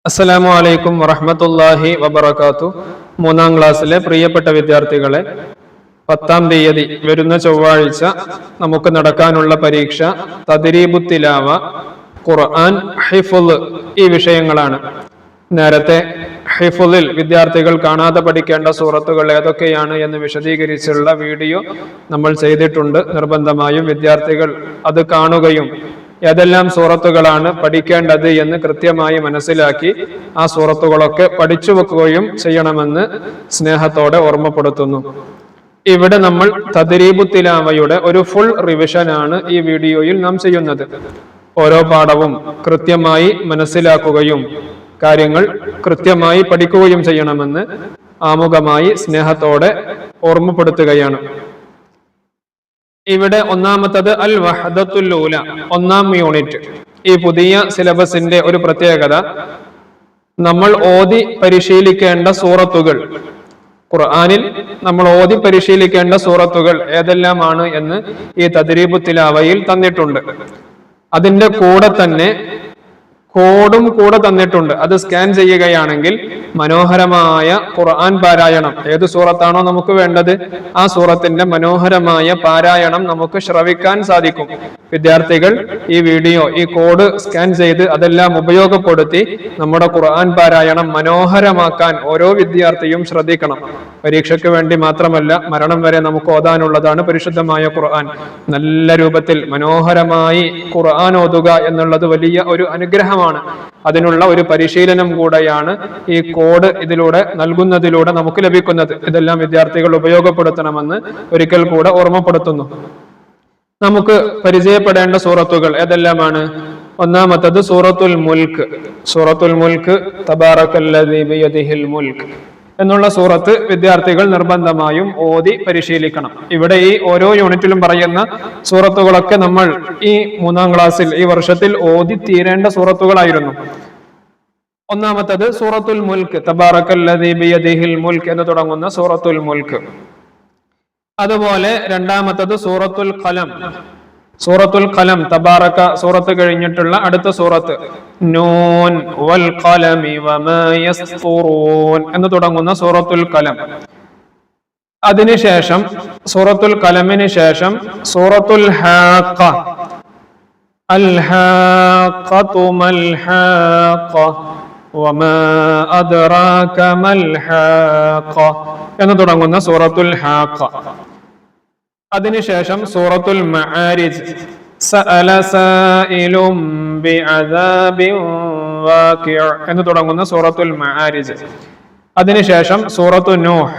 അസ്സലാമു അലൈക്കും വറഹ്മത്തുള്ളാഹി വബറകാതുഹു. മൂന്നാം ക്ലാസ്സിലെ പ്രിയപ്പെട്ട വിദ്യാർത്ഥികളെ, 10-ാം തീയതി വരുന്ന ചൊവ്വാഴ്ച നമുക്ക് നടക്കാനുള്ള പരീക്ഷ തദ്രീബു തിലാവ, ഖുർആൻ, ഹിഫ്ള് ഈ വിഷയങ്ങളാണ്. നേരത്തെ ഹിഫ്ളിൽ വിദ്യാർത്ഥികൾ കാണാതെ പഠിക്കേണ്ട സൂറത്തുകൾ ഏതൊക്കെയാണ് എന്ന് വിശദീകരിച്ചുള്ള വീഡിയോ നമ്മൾ ചെയ്തിട്ടുണ്ട്. നിർബന്ധമായും വിദ്യാർത്ഥികൾ അത് കാണുകയും ഏതെല്ലാം സൂറത്തുകളാണ് പഠിക്കേണ്ടത് എന്ന് കൃത്യമായി മനസ്സിലാക്കി ആ സൂറത്തുകളൊക്കെ പഠിച്ചു വെക്കുകയും ചെയ്യണമെന്ന് സ്നേഹത്തോടെ ഓർമ്മപ്പെടുത്തുന്നു. ഇവിടെ നമ്മൾ തദ്രീബു തിലാവയുടെ ഒരു ഫുൾ റിവിഷനാണ് ഈ വീഡിയോയിൽ നാം ചെയ്യുന്നത്. ഓരോ പാഠവും കൃത്യമായി മനസ്സിലാക്കുകയും കാര്യങ്ങൾ കൃത്യമായി പഠിക്കുകയും ചെയ്യണമെന്ന് ആമുഖമായി സ്നേഹത്തോടെ ഓർമ്മപ്പെടുത്തുകയാണ്. ഇവിടെ ഒന്നാമത്തത് അൽ വഹദത്തുൽ ഊല, 1-ാം യൂണിറ്റ്. ഈ പുതിയ സിലബസിന്റെ ഒരു പ്രത്യേകത, നമ്മൾ ഓതി പരിശീലിക്കേണ്ട സൂറത്തുകൾ, ഖുർആനിൽ നമ്മൾ ഓതി പരിശീലിക്കേണ്ട സൂറത്തുകൾ ഏതെല്ലാമാണ് എന്ന് ഈ തദ്രീബു തിലാവയിൽ തന്നിട്ടുണ്ട്. അതിന്റെ കൂടെ തന്നെ കോഡും കൂടെ തന്നിട്ടുണ്ട്. അത് സ്കാൻ ചെയ്യുകയാണെങ്കിൽ മനോഹരമായ ഖുർആൻ പാരായണം, ഏത് സൂറത്താണോ നമുക്ക് വേണ്ടത് ആ സൂറത്തിന്റെ മനോഹരമായ പാരായണം നമുക്ക് ശ്രവിക്കാൻ സാധിക്കും. വിദ്യാർത്ഥികൾ ഈ വീഡിയോ, ഈ കോഡ് സ്കാൻ ചെയ്ത് അതെല്ലാം ഉപയോഗപ്പെടുത്തി നമ്മുടെ ഖുർആൻ പാരായണം മനോഹരമാക്കാൻ ഓരോ വിദ്യാർത്ഥിയും ശ്രദ്ധിക്കണം. പരീക്ഷയ്ക്ക് വേണ്ടി മാത്രമല്ല, മരണം വരെ നമുക്ക് ഓതാനുള്ളതാണ് പരിശുദ്ധമായ ഖുർആൻ. നല്ല രൂപത്തിൽ മനോഹരമായി ഖുർആൻ ഓതുക എന്നുള്ളത് വലിയ ഒരു അനുഗ്രഹമാണ്. അതിനുള്ള ഒരു പരിശീലനം കൂടെയാണ് ഈ കോഡ് ഇതിലൂടെ നൽകുന്നതിലൂടെ നമുക്ക് ലഭിക്കുന്നത്. ഇതെല്ലാം വിദ്യാർത്ഥികൾ ഉപയോഗപ്പെടുത്തണമെന്ന് ഒരിക്കൽ കൂടെ ഓർമ്മപ്പെടുത്തുന്നു. നമുക്ക് പരിചയപ്പെടേണ്ട സൂറത്തുകൾ ഏതെല്ലാമാണ്? ഒന്നാമത്തത് സൂറത്തുൽ മുൽക്ക്. സൂറത്തുൽ മുൽക്ക്, തബാറകല്ലദീ ബിയദിഹിൽ മുൽക്ക് എന്നുള്ള സൂറത്ത് വിദ്യാർത്ഥികൾ നിർബന്ധമായും ഓതി പരിശീലിക്കണം. ഇവിടെ ഈ ഓരോ യൂണിറ്റിലും പറയുന്ന സൂറത്തുകളൊക്കെ നമ്മൾ ഈ 3-ാം ക്ലാസ്സിൽ, ഈ വർഷത്തിൽ ഓതി തീരേണ്ട സൂറത്തുകളായിരുന്നു. ഒന്നാമത്തത് സൂറത്തുൽ മുൽക്ക്, തബാറകല്ലദീ ബിയദിഹിൽ മുൽക്ക് എന്ന് തുടങ്ങുന്ന സൂറത്തുൽ മുൽക്ക്. അതുപോലെ രണ്ടാമത്തത് സൂറത്തുൽ ഖലം. സൂറത്തുൽ ഖലം, തബാറക സൂറത്ത് കഴിഞ്ഞിട്ടുള്ള അടുത്ത സൂറത്ത് നൂൻ വൽ ഖലമി വമാ യസ്തുറൂൻ എന്ന് തുടങ്ങുന്ന സൂറത്തുൽ ഖലം. അതിനുശേഷം സൂറത്തുൽ ഖലമിന് ശേഷം സൂറത്തുൽ ഹാഖ, അൽ ഹാഖതു മൽ ഹാഖ വമാ അദ്റാക മൽ ഹാഖ എന്ന് തുടങ്ങുന്ന സൂറത്തുൽ ഹാഖ. അതിനുശേഷം സൂറത്തുൽ മആരിജ്, സഅല സായിലും ബിഅദാബിൻ വാഖിഅ എന്ന് തുടങ്ങുന്ന സൂറത്തുൽ മആരിജ്. അതിനുശേഷം സൂറത്തു നൂഹ്,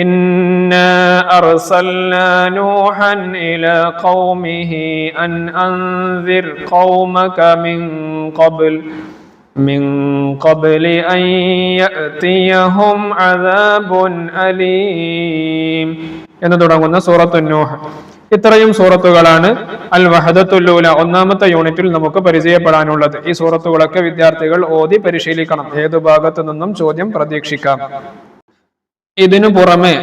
ഇന്നാ അർസൽനാ നൂഹൻ ഇലാ ഖൗമിഹി അൻ അൻസിർ ഖൗമക മിൻ ഖബ്ലി അൻ യഅതിയഹും അദാബുൻ അലീം എന്ന് തുടങ്ങുന്ന സൂറത്തു നൂഹ്. ഇത്രയും സൂറത്തുകളാണ് അൽ വഹദത്തുൽ ഊല 1-ാമത്തെ യൂണിറ്റിൽ നമുക്ക് പരിചയപ്പെടാനുള്ളത്. ഈ സൂറത്തുകളൊക്കെ വിദ്യാർത്ഥികൾ ഓതി പരിശീലിക്കണം. ഏതു ഭാഗത്തു നിന്നും ചോദ്യം പ്രതീക്ഷിക്കാം. ഇതിനു പുറമെ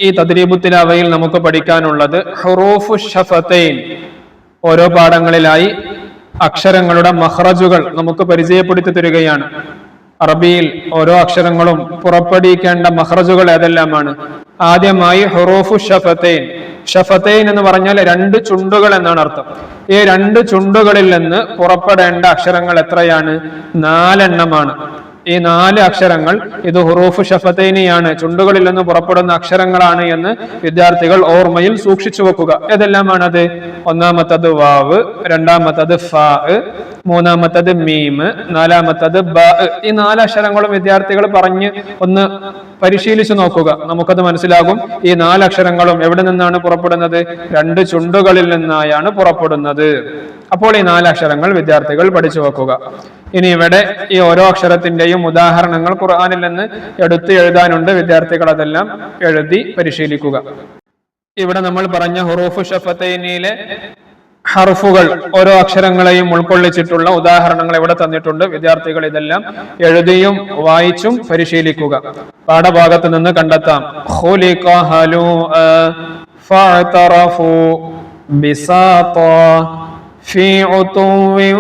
ഈ തദ്രീബു തിലാവയിൽ നമുക്ക് പഠിക്കാനുള്ളത് ഹുറൂഫു ഷഫതൈൻ. ഓരോ പാഠങ്ങളിലായി അക്ഷരങ്ങളുടെ മഖ്റജുകൾ നമുക്ക് പരിചയപ്പെടുത്തി തരികയാണ്. അറബിയിൽ ഓരോ അക്ഷരങ്ങളും പുറപ്പെടുവിക്കേണ്ട മഖ്റജുകൾ ഏതെല്ലാമാണ്? ആദ്യമായി ഹുറൂഫു ഷഫതൈൻ. ഷഫതൈൻ എന്ന് പറഞ്ഞാൽ 2 ചുണ്ടുകൾ എന്നാണ് അർത്ഥം. ഈ 2 ചുണ്ടുകളിൽ നിന്ന് പുറപ്പെടേണ്ട അക്ഷരങ്ങൾ എത്രയാണ്? 4 എണ്ണമാണ്. ഈ 4 അക്ഷരങ്ങൾ ഇത് ഹുറൂഫു ഷഫതൈനിയാണ്, ചുണ്ടുകളിൽ നിന്ന് പുറപ്പെടുന്ന അക്ഷരങ്ങളാണ് എന്ന് വിദ്യാർത്ഥികൾ ഓർമ്മയിൽ സൂക്ഷിച്ചു വെക്കുക. ഏതെല്ലാമാണത്? ഒന്നാമത്തത് വാവ്, രണ്ടാമത്തത് ഫാ, മൂന്നാമത്തത് മീം, നാലാമത്തത് ബ. ഈ 4 അക്ഷരങ്ങളും വിദ്യാർത്ഥികൾ പറഞ്ഞ് ഒന്ന് പരിശീലിച്ചു നോക്കുക. നമുക്കത് മനസ്സിലാകും. ഈ 4 അക്ഷരങ്ങളും എവിടെ നിന്നാണ് പുറപ്പെടുന്നത്? 2 ചുണ്ടുകളിൽ നിന്നായാണ് പുറപ്പെടുന്നത്. അപ്പോൾ ഈ 4 അക്ഷരങ്ങൾ വിദ്യാർത്ഥികൾ പഠിച്ചു വെക്കുക. ഇനി ഇവിടെ ഈ ഓരോ അക്ഷരത്തിന്റെയും ഉദാഹരണങ്ങൾ ഖുർആനിൽ നിന്ന് എടുത്ത് എഴുതാനുണ്ട്. വിദ്യാർത്ഥികൾ അതെല്ലാം എഴുതി പരിശീലിക്കുക. ഇവിടെ നമ്മൾ പറഞ്ഞ ഹുറൂഫു ഷഫതൈനിലെ ഹർഫുകൾ, ഓരോ അക്ഷരങ്ങളെയും ഉൾക്കൊള്ളിച്ചിട്ടുള്ള ഉദാഹരണങ്ങൾ ഇവിടെ തന്നിട്ടുണ്ട്. വിദ്യാർത്ഥികൾ ഇതെല്ലാം എഴുതിയും വായിച്ചും പരിശീലിക്കുക. പാഠഭാഗത്ത് നിന്ന് കണ്ടെത്താം. ഖുലിഖ ഹലൂഅ ഫഅതറഫു ബിസാത ഫീ ഉതുവിൻ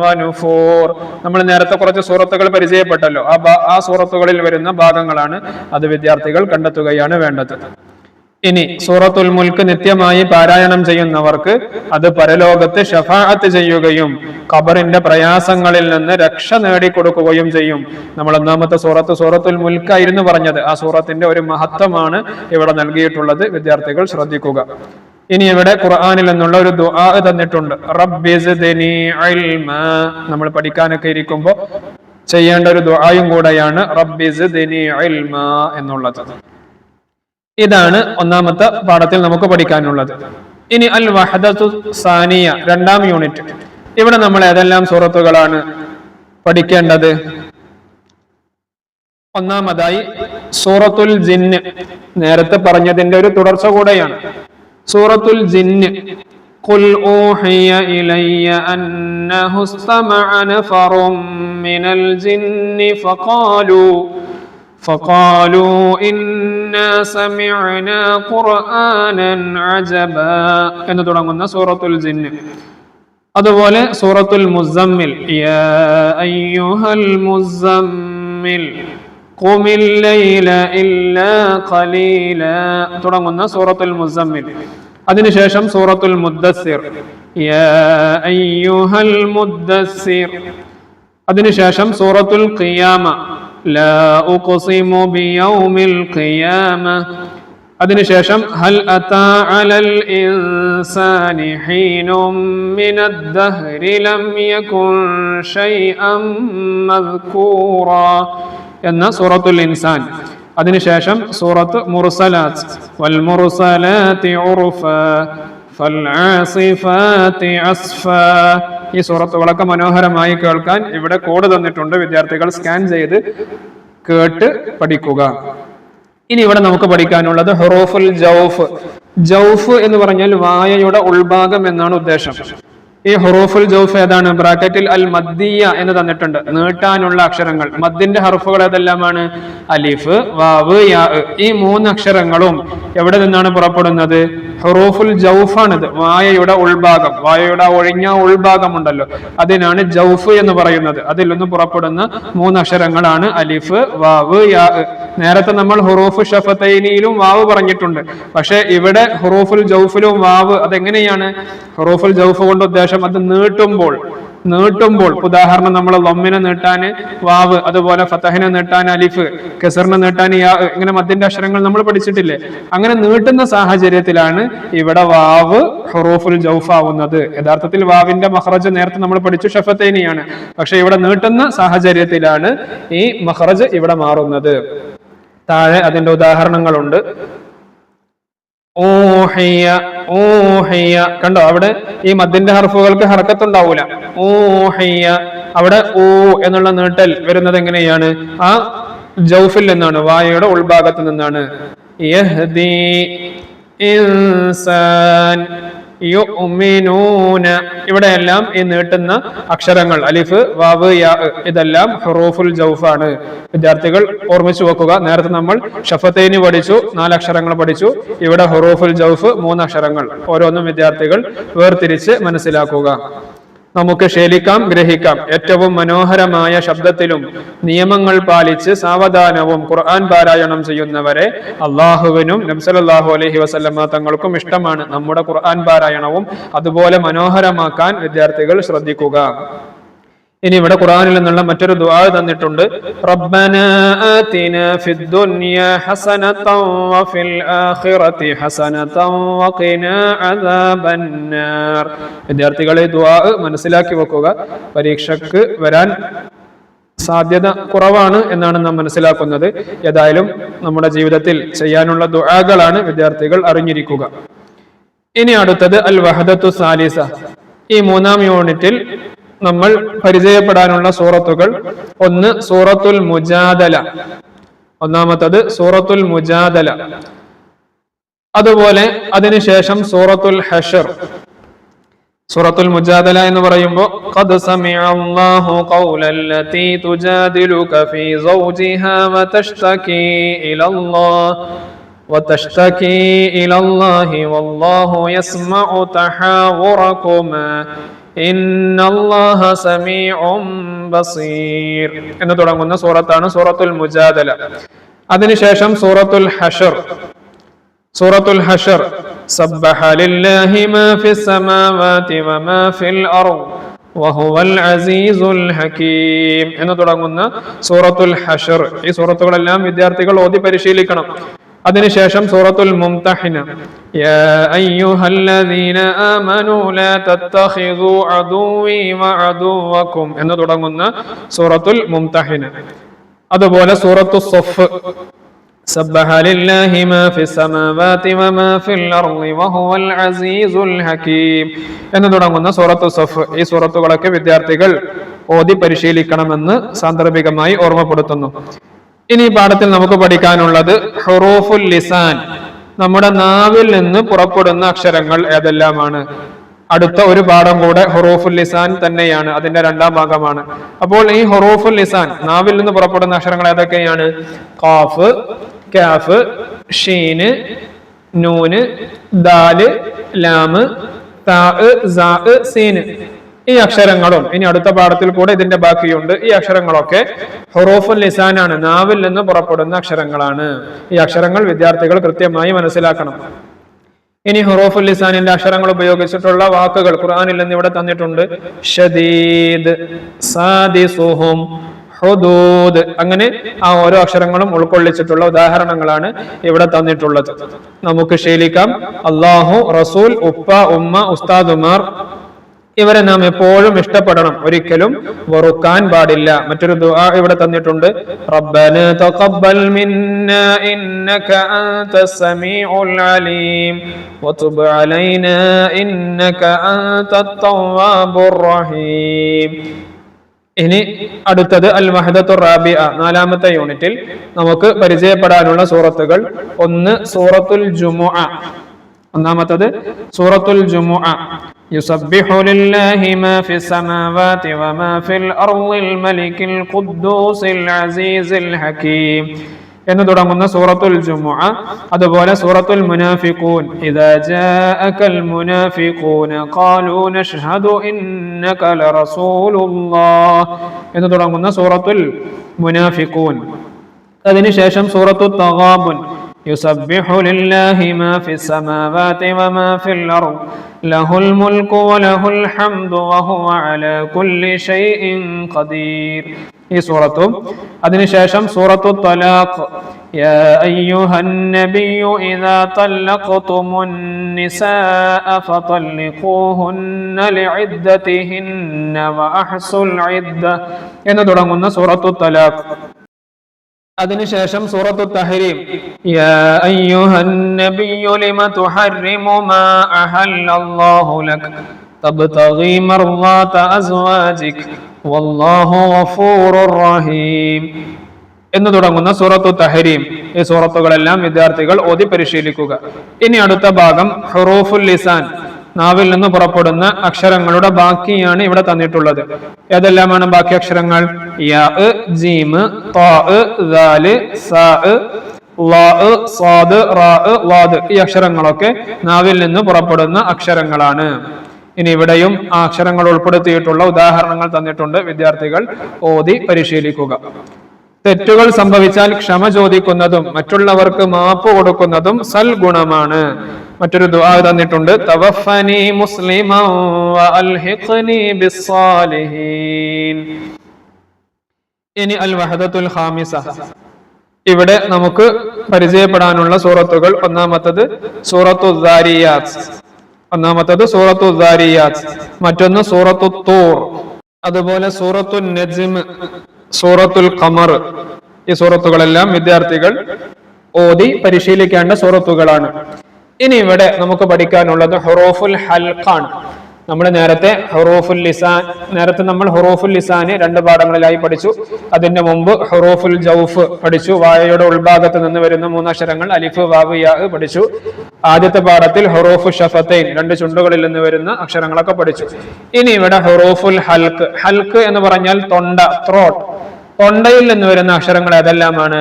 വനുഫൂർ. നമ്മൾ നേരത്തെ കുറച്ച് സൂറത്തുകൾ പരിചയപ്പെട്ടല്ലോ. ആ സൂറത്തുകളിൽ വരുന്ന ഭാഗങ്ങളാണ്. അത് വിദ്യാർത്ഥികൾ കണ്ടെത്തുകയാണ് വേണ്ടത്. ഇനി സൂറത്തുൽ മുൽക്ക് നിത്യമായി പാരായണം ചെയ്യുന്നവർക്ക് അത് പരലോകത്ത് ശഫാഅത്ത് ചെയ്യുകയും ഖബറിന്റെ പ്രയാസങ്ങളിൽ നിന്ന് രക്ഷ നേടിക്കൊടുക്കുകയും ചെയ്യും. നമ്മൾ ഒന്നാമത്തെ സൂറത്തുൽ മുൽക്കായിരുന്നു പറഞ്ഞത്. ആ സൂറത്തിന്റെ ഒരു മഹത്വമാണ് ഇവിടെ നൽകിയിട്ടുള്ളത്. വിദ്യാർത്ഥികൾ ശ്രദ്ധിക്കുക. ഇനി ഇവിടെ ഖുർആനിൽ നിന്നുള്ള ഒരു ദുആ തന്നിട്ടുണ്ട്. റബ്ബി സിദ്നി ഇൽമാ. നമ്മൾ പഠിക്കാനൊക്കെ ഇരിക്കുമ്പോൾ ചെയ്യേണ്ട ഒരു ദുആയും കൂടെയാണ് റബ്ബി സിദ്നി ഇൽമാ എന്നുള്ളത്. ഇതാണ് ഒന്നാമത്തെ പാഠത്തിൽ നമുക്ക് പഠിക്കാനുള്ളത്. ഇനി അൽ വഹദത്തു സാനിയ, രണ്ടാം യൂണിറ്റ്. ഇവിടെ നമ്മൾ ഏതെല്ലാം സൂറത്തുകളാണ് പഠിക്കേണ്ടത്? ഒന്നാമതായി സൂറത്തുൽ ജിന്ന്, നേരത്തെ പറഞ്ഞതിന്റെ ഒരു തുടർച്ച കൂടെയാണ്. സൂറത്തുൽ ജിന്ന്, ഖുൽ ഊഹിയ ഇലയ്യ അന്നഹു ഇസ്തമഅ നഫറും മിനൽ ജിന്നി فقالوا إنا سمعنا قرآنا عجبا എന്ന് തുടങ്ങുന്ന സൂറത്തുൽ ജിന്ന്. അതുപോലെ സൂറത്തുൽ മുസമ്മിൽ, യാ അയ്യുഹൽ മുസമ്മിൽ ഖുമിൽ ലൈല ഇല്ലാ ഖലീലാ തുടങ്ങുന്ന സൂറത്തുൽ മുസമ്മിൽ. അതിനുശേഷം സൂറത്തുൽ മുദ്ദസ്സിർ, യാ അയ്യുഹൽ മുദ്ദസ്സിർ. അതിനുശേഷം സൂറത്തുൽ ഖിയാമ, ലാ ഉഖ്സിമു ബിയൗമിൽ ഖിയാമ. അതിനുശേഷം ഹൽ അതാ അലൽ ഇൻസാനി ഹീനും മിനദ് ദഹ്രി ലം യകുൻ ശൈഅൻ മദ്കൂറാ എന്ന സൂറത്തുൽ ഇൻസാൻ. അതിനുശേഷം സൂറത്ത് മുർസലാത്ത്, വൽ മുർസലാത്തി ഉർഫാ ഫൽആസിഫാത്തി അസ്ഫാ. ഈ സൂറത്തുകളൊക്കെ മനോഹരമായി കേൾക്കാൻ ഇവിടെ കോഡ് തന്നിട്ടുണ്ട്. വിദ്യാർത്ഥികൾ സ്കാൻ ചെയ്ത് കേട്ട് പഠിക്കുക. ഇനി ഇവിടെ നമുക്ക് പഠിക്കാനുള്ളത് ഹുറൂഫുൽ ജൗഫ്. ജൗഫ് എന്ന് പറഞ്ഞാൽ വായയുടെ ഉൾഭാഗം എന്നാണ് ഉദ്ദേശം. ഈ ഹുറൂഫുൽ ജൗഫ് ഏതാണ്? ബ്രാക്കറ്റിൽ അൽ മദ്ദിയ എന്ന് തന്നിട്ടുണ്ട്, നീട്ടാനുള്ള അക്ഷരങ്ങൾ. മദ്ദിന്റെ ഹർഫുകൾ ഏതെല്ലാമാണ്? അലിഫ്, വാവ്, യാ. ഈ മൂന്ന് അക്ഷരങ്ങളും എവിടെ നിന്നാണ് പുറപ്പെടുന്നത്? ഹുറൂഫുൽ ജൗഫാണിത്. വായയുടെ ഉൾഭാഗം, വായയുടെ ഒഴിഞ്ഞ ഉൾഭാഗം ഉണ്ടല്ലോ, അതിനാണ് ജൗഫ് എന്ന് പറയുന്നത്. അതിൽ നിന്ന് പുറപ്പെടുന്ന മൂന്ന് അക്ഷരങ്ങളാണ് അലിഫ്, വാവ്, യാ. നേരത്തെ നമ്മൾ ഹുറൂഫ് ഷഫതൈനിയിലും വാവ് പറഞ്ഞിട്ടുണ്ട്. പക്ഷെ ഇവിടെ ഹുറൂഫുൽ ജൗഫിലും വാവ്. അതെങ്ങനെയാണ്? ഹുറൂഫുൽ ജൗഫ് കൊണ്ട് ഉദ്ദേശം അത് നീട്ടുമ്പോൾ ഉദാഹരണം, നമ്മൾ ലമ്മിനെ നീട്ടാൻ വാവ്, അതുപോലെ ഫതഹിനെ നീട്ടാൻ അലിഫ്, കസറിനെ നീട്ടാൻ യാ. ഇങ്ങനെ മദ്ദിന്റെ അക്ഷരങ്ങൾ നമ്മൾ പഠിച്ചിട്ടില്ലേ? അങ്ങനെ നീട്ടുന്ന സാഹചര്യത്തിലാണ് ഇവിടെ വാവ് ഹുറൂഫുൽ ജൗഫ് ആവുന്നത്. യഥാർത്ഥത്തിൽ വാവിന്റെ മഖ്റജ് നേരത്തെ നമ്മൾ പഠിച്ചു ഷഫതൈനിയാണ്. പക്ഷെ ഇവിടെ നീട്ടുന്ന സാഹചര്യത്തിലാണ് ഈ മഖ്റജ് ഇവിടെ മാറുന്നത്. താഴെ അതിന്റെ ഉദാഹരണങ്ങളുണ്ട്. ഊഹിയ, ഊഹിയ. കണ്ടോ, അവിടെ ഈ മദ്ദിന്റെ ഹർഫുകൾക്ക് ഹർക്കത്തുണ്ടാവൂല. ഊഹിയ, അവിടെ ഊ എന്നുള്ള നീട്ടൽ വരുന്നത് എങ്ങനെയാണ്? ആ ജൗഫിൽ നിന്നാണ്, വായയുടെ ഉൾഭാഗത്ത് നിന്നാണ്. യഹ്ദി ഇൻസാൻ യുഅ്മിനൂന. ഇവിടെയെല്ലാം ഈ നീട്ടുന്ന അക്ഷരങ്ങൾ അലിഫ്, വാവ്, യാ, ഇതെല്ലാം ഹുറൂഫുൽ ജൗഫാണ്. വിദ്യാർത്ഥികൾ ഓർമ്മിച്ചു വെക്കുക. നേരത്തെ നമ്മൾ ഷഫതൈനി പഠിച്ചു, 4 അക്ഷരങ്ങൾ പഠിച്ചു. ഇവിടെ ഹുറൂഫുൽ ജൗഫ് 3 അക്ഷരങ്ങൾ. ഓരോന്നും വിദ്യാർത്ഥികൾ വേർതിരിച്ച് മനസ്സിലാക്കുക. നമുക്ക് ശീലിക്കാം, ഗ്രഹിക്കാം. ഏറ്റവും മനോഹരമായ ശബ്ദത്തിലും നിയമങ്ങൾ പാലിച്ച് സാവധാനവും ഖുർആൻ പാരായണം ചെയ്യുന്നവരെ അള്ളാഹുവിനും നബി സല്ലല്ലാഹു അലൈഹി വസല്ലമ തങ്ങൾക്കും ഇഷ്ടമാണ്. നമ്മുടെ ഖുർആൻ പാരായണവും അതുപോലെ മനോഹരമാക്കാൻ വിദ്യാർത്ഥികൾ ശ്രദ്ധിക്കുക. ഇനി ഇവിടെ ഖുർആനിൽ നിന്നുള്ള മറ്റൊരു ദുആ തന്നിട്ടുണ്ട്. റബ്ബനാ ആതിനാ ഫിദ് ദുനിയാ ഹസനതൻ വഫിൽ ആഖിറതി ഹസനതൻ വഖിനാ അദാബന്നാർ. വിദ്യാർത്ഥികളെ ദുആ മനസ്സിലാക്കി വെക്കുക. പരീക്ഷയ്ക്ക് വരാൻ സാധ്യത കുറവാണ് എന്നാണ് നാം മനസ്സിലാക്കുന്നത്. ഏതായാലും നമ്മുടെ ജീവിതത്തിൽ ചെയ്യാനുള്ള ദുആകളാണ്, വിദ്യാർത്ഥികൾ അറിഞ്ഞിരിക്കുക. ഇനി അടുത്തത് അൽ വഹദത്തു സാലിസ. ഈ 3-ാം യൂണിറ്റിൽ നമ്മൾ പരിചയപ്പെടാനുള്ള സൂറത്തുകൾ: ഒന്ന് സൂറത്തുൽ മുജാദല, ഒന്നാമത്തത് സൂറത്തുൽ മുജാദല. അതുപോലെ അതിനുശേഷം സൂറത്തുൽ ഹശർ. സൂറത്തുൽ മുജാദല എന്ന് പറയുമ്പോൾ ഖദ് സമിഅ അല്ലാഹു ഖൗലല്ലതി തുജാദിലുക ഫീ സൗജിഹാ വതഷ്തകീ ഇലല്ലാഹി വല്ലാഹു യസ്മഉ തഹാവുറകുമാ ഇന്നല്ലാഹ സമീഉം ബസീർ എന്ന് തുടങ്ങുന്ന സൂറത്താണ് സൂറത്തുൽ മുജാദല. അതിനുശേഷം സൂറത്തുൽ ഹശർ. സൂറത്തുൽ ഹശർ സബ്ബഹ ലില്ലാഹി മാ ഫിസ് സമാവാതി വമാ ഫിൽ അർദ് വഹുവൽ അസീസുൽ ഹകീം എന്ന് തുടങ്ങുന്ന സൂറത്തുൽ ഹശർ. ഈ സൂറത്തുകളെല്ലാം വിദ്യാർത്ഥികൾ ഓതി പരിശീലിക്കണം. അതിനുശേഷം സൂറത്തുൽ മുംതഹിന യാ അയ്യുഹല്ലദീന ആമനൂ ലാ തത്തഖിദൂ അദുവ്വി വഅദുവ്വകും എന്ന് തുടങ്ങുന്ന സൂറത്തുൽ മുംതഹിന. അതുപോലെ സൂറത്തു സഫ് സബ്ബഹ ലില്ലാഹി മാ ഫിസ് സമാവാതി വമാ ഫിൽ അർളി വഹുവൽ അസീസുൽ ഹകീം എന്ന് തുടങ്ങുന്ന സൂറത്തു സഫ്. ഈ സൂറത്തുകളൊക്കെ വിദ്യാർത്ഥികൾ ഓതി പരിശീലിക്കണമെന്ന് സാന്ദർഭികമായി ഓർമ്മപ്പെടുത്തുന്നു. ഇനി ഈ പാഠത്തിൽ നമുക്ക് പഠിക്കാനുള്ളത് ഹുറൂഫുൽ ലിസാൻ, നമ്മുടെ നാവിൽ നിന്ന് പുറപ്പെടുന്ന അക്ഷരങ്ങൾ ഏതെല്ലാമാണ്. അടുത്ത ഒരു പാഠം കൂടെ ഹുറൂഫുൽ ലിസാൻ തന്നെയാണ്, അതിന്റെ രണ്ടാം ഭാഗമാണ്. അപ്പോൾ ഈ ഹുറൂഫുൽ ലിസാൻ, നാവിൽ നിന്ന് പുറപ്പെടുന്ന അക്ഷരങ്ങൾ ഏതൊക്കെയാണ്? ഖാഫ്, കാഫ്, ഷീന്, നൂന്, ദാല്, ലാമ്, താ, സാ, സീന്. ഈ അക്ഷരങ്ങളും ഇനി അടുത്ത പാഠത്തിൽ കൂടെ ഇതിന്റെ ബാക്കിയുണ്ട്. ഈ അക്ഷരങ്ങളൊക്കെ ഹുറൂഫുൽ ലിസാനാണ്, നാവിൽ നിന്ന് പുറപ്പെടുന്ന അക്ഷരങ്ങളാണ്. ഈ അക്ഷരങ്ങൾ വിദ്യാർത്ഥികൾ കൃത്യമായി മനസ്സിലാക്കണം. ഇനി ഹുറൂഫുൽ ലിസാനിന്റെ അക്ഷരങ്ങൾ ഉപയോഗിച്ചിട്ടുള്ള വാക്കുകൾ ഖുർആനിൽ നിന്ന് ഇവിടെ തന്നിട്ടുണ്ട്. ഷദീദ്, സാദിസുഹും, ഹുദൂദ്, അങ്ങനെ ആ ഓരോ അക്ഷരങ്ങളും ഉൾക്കൊള്ളിച്ചിട്ടുള്ള ഉദാഹരണങ്ങളാണ് ഇവിടെ തന്നിട്ടുള്ളത്. നമുക്ക് ശീലിക്കാം. അല്ലാഹു, റസൂൽ, ഉപ്പ, ഉമ്മ, ഉസ്താദുമാർ, ഇവരെ നാം എപ്പോഴും ഇഷ്ടപ്പെടണം, ഒരിക്കലും വെറുക്കാൻ പാടില്ല. മറ്റൊരു ദുആ ഇവിടെ തന്നിട്ടുണ്ട്. റബ്ബനാ തഖബ്ബൽ മിന്നാ ഇന്നക അൻതസ് സമീഉൽ അലീം വതുബ് അലൈനാ ഇന്നക അൻതത് തവ്വാബുർ റഹീം. ഇനി അടുത്തത് അൽ വഹദത്തുർ റാബിഅ, നാലാമത്തെ യൂണിറ്റിൽ നമുക്ക് പരിചയപ്പെടാനുള്ള സൂറത്തുകൾ. ഒന്ന് സൂറത്തുൽ ജുമുഅ. ഒന്നാമത്തത് സൂറത്തുൽ ജുമുഅ. യുസബ്ബിഹു ലില്ലാഹി മാ ഫിസ് സമാവാതി വമാ ഫിൽ അർളിൽ മലിക്കിൽ ഖുദ്ദൂസിൽ അസീസിൽ ഹകീം എന്ന് തുടങ്ങുന്ന സൂറത്തുൽ ജുമുഅ. അതുപോലെ സൂറത്തുൽ മുനാഫിഖൂൻ ഇദാ ജാഅകൽ മുനാഫിഖൂന ഖാലൂ നഷ്ഹദു ഇന്നക ലറസൂലുള്ളാഹ് എന്ന് തുടങ്ങുന്ന സൂറത്തുൽ മുനാഫിഖൂൻ. അതിനുശേഷം സൂറത്തു തഗാബുൻ യുസബ്ബിഹു ലില്ലാഹി മാ ഫിസ് സമാവാതി വമാ ഫിൽ അർദ് ലഹുൽ മുൽക്കു വലഹുൽ ഹംദു വഹുവ അലാ കുല്ലി ഷൈഇൻ ഖദീർ ഈ സൂറത്തും. അതിനുശേഷം സൂറത്തു തലാഖ് യാ അയ്യുഹൻ നബിയ്യു ഇദാ തല്ലഖ്തുമുൻ നിസാഅ ഫതല്ലിഖൂഹുന്ന ലിഇദ്ദതിഹിന്ന വഅഹ്സുൽ ഇദ്ദ എന്ന് തുടങ്ങുന്ന സൂറത്തു തലാഖ്. അതിനുശേഷം സൂറത്തു തഹരീം യാ അയ്യുഹൻ നബിയ്യു ലിമ തുഹർരിമു മാ അഹല്ലല്ലാഹു ലക തബ്തഗി മർളാത അസ്വാജിക വല്ലാഹു ഗഫൂറുർ റഹീം എന്ന് തുടങ്ങുന്ന സൂറത്തു തഹരീം. ഈ സൂറത്തുകളെല്ലാം വിദ്യാർത്ഥികൾ ഓതി പരിശീലിക്കുക. ഇനി അടുത്ത ഭാഗം ഹുറൂഫുൽ ലിസാൻ, നാവിൽ നിന്ന് പുറപ്പെടുന്ന അക്ഷരങ്ങളുടെ ബാക്കിയാണ് ഇവിടെ തന്നിട്ടുള്ളത്. ഏതെല്ലാമാണ് ബാക്കി അക്ഷരങ്ങൾ? യാ, ജീം, താ, ദാല്, സാ, ളാ, സാദ്, റാ, ളാദ് ഈ അക്ഷരങ്ങളൊക്കെ നാവിൽ നിന്ന് പുറപ്പെടുന്ന അക്ഷരങ്ങളാണ്. ഇനി ഇവിടെയും ആ അക്ഷരങ്ങൾ ഉൾപ്പെടുത്തിയിട്ടുള്ള ഉദാഹരണങ്ങൾ തന്നിട്ടുണ്ട്. വിദ്യാർത്ഥികൾ ഓതി പരിശീലിക്കുക. തെറ്റുകൾ സംഭവിച്ചാൽ ക്ഷമ ചോദിക്കുന്നതും മറ്റുള്ളവർക്ക് മാപ്പ് കൊടുക്കുന്നതും സൽഗുണമാണ്. മറ്റൊരു ദുആ തന്നിട്ടുണ്ട്. തവഫനി മുസ്ലിമൻ വഅൽഹിഖ്നി ബിസ്സാലിഹീൻ. ഇനി അൽ വഹദത്തുൽ ഖാമിസ. ഇവിടെ നമുക്ക് പരിചയപ്പെടാനുള്ള സൂറത്തുകൾ ഒന്നാമത്തത് സൂറത്തു ദാരിയാത്ത്. മറ്റൊന്ന് സൂറത്തു തൂർ, അതുപോലെ സൂറത്തു നജ്ം, സൂറത്തുൽ ഖമർ. ഈ സൂറത്തുകളെല്ലാം വിദ്യാർത്ഥികൾ ഓതി പരിശീലിക്കേണ്ട സൂറത്തുകളാണ്. ഇനി ഇവിടെ നമുക്ക് പഠിക്കാനുള്ളത് ഹുറൂഫുൽ ഹൽഖാണ്. നമ്മൾ നേരത്തെ നമ്മൾ ഹുറൂഫുൽ ലിസാന് രണ്ട് പാഠങ്ങളിലായി പഠിച്ചു. അതിന്റെ മുമ്പ് ഹുറൂഫുൽ ജൗഫ് പഠിച്ചു. വായയുടെ ഉൾഭാഗത്ത് നിന്ന് വരുന്ന മൂന്നക്ഷരങ്ങൾ അലിഫ്, വാവ്, യാ പഠിച്ചു. ആദ്യത്തെ പാഠത്തിൽ ഹുറൂഫു ഷഫത്തൈൻ, രണ്ട് ചുണ്ടുകളിൽ നിന്ന് വരുന്ന അക്ഷരങ്ങളൊക്കെ പഠിച്ചു. ഇനി ഇവിടെ ഹുറൂഫുൽ ഹൽഖ്. ഹൽഖ് എന്ന് പറഞ്ഞാൽ തൊണ്ട, ത്രോട്ട്. തൊണ്ടയിൽ നിന്ന് വരുന്ന അക്ഷരങ്ങൾ ഏതെല്ലാമാണ്?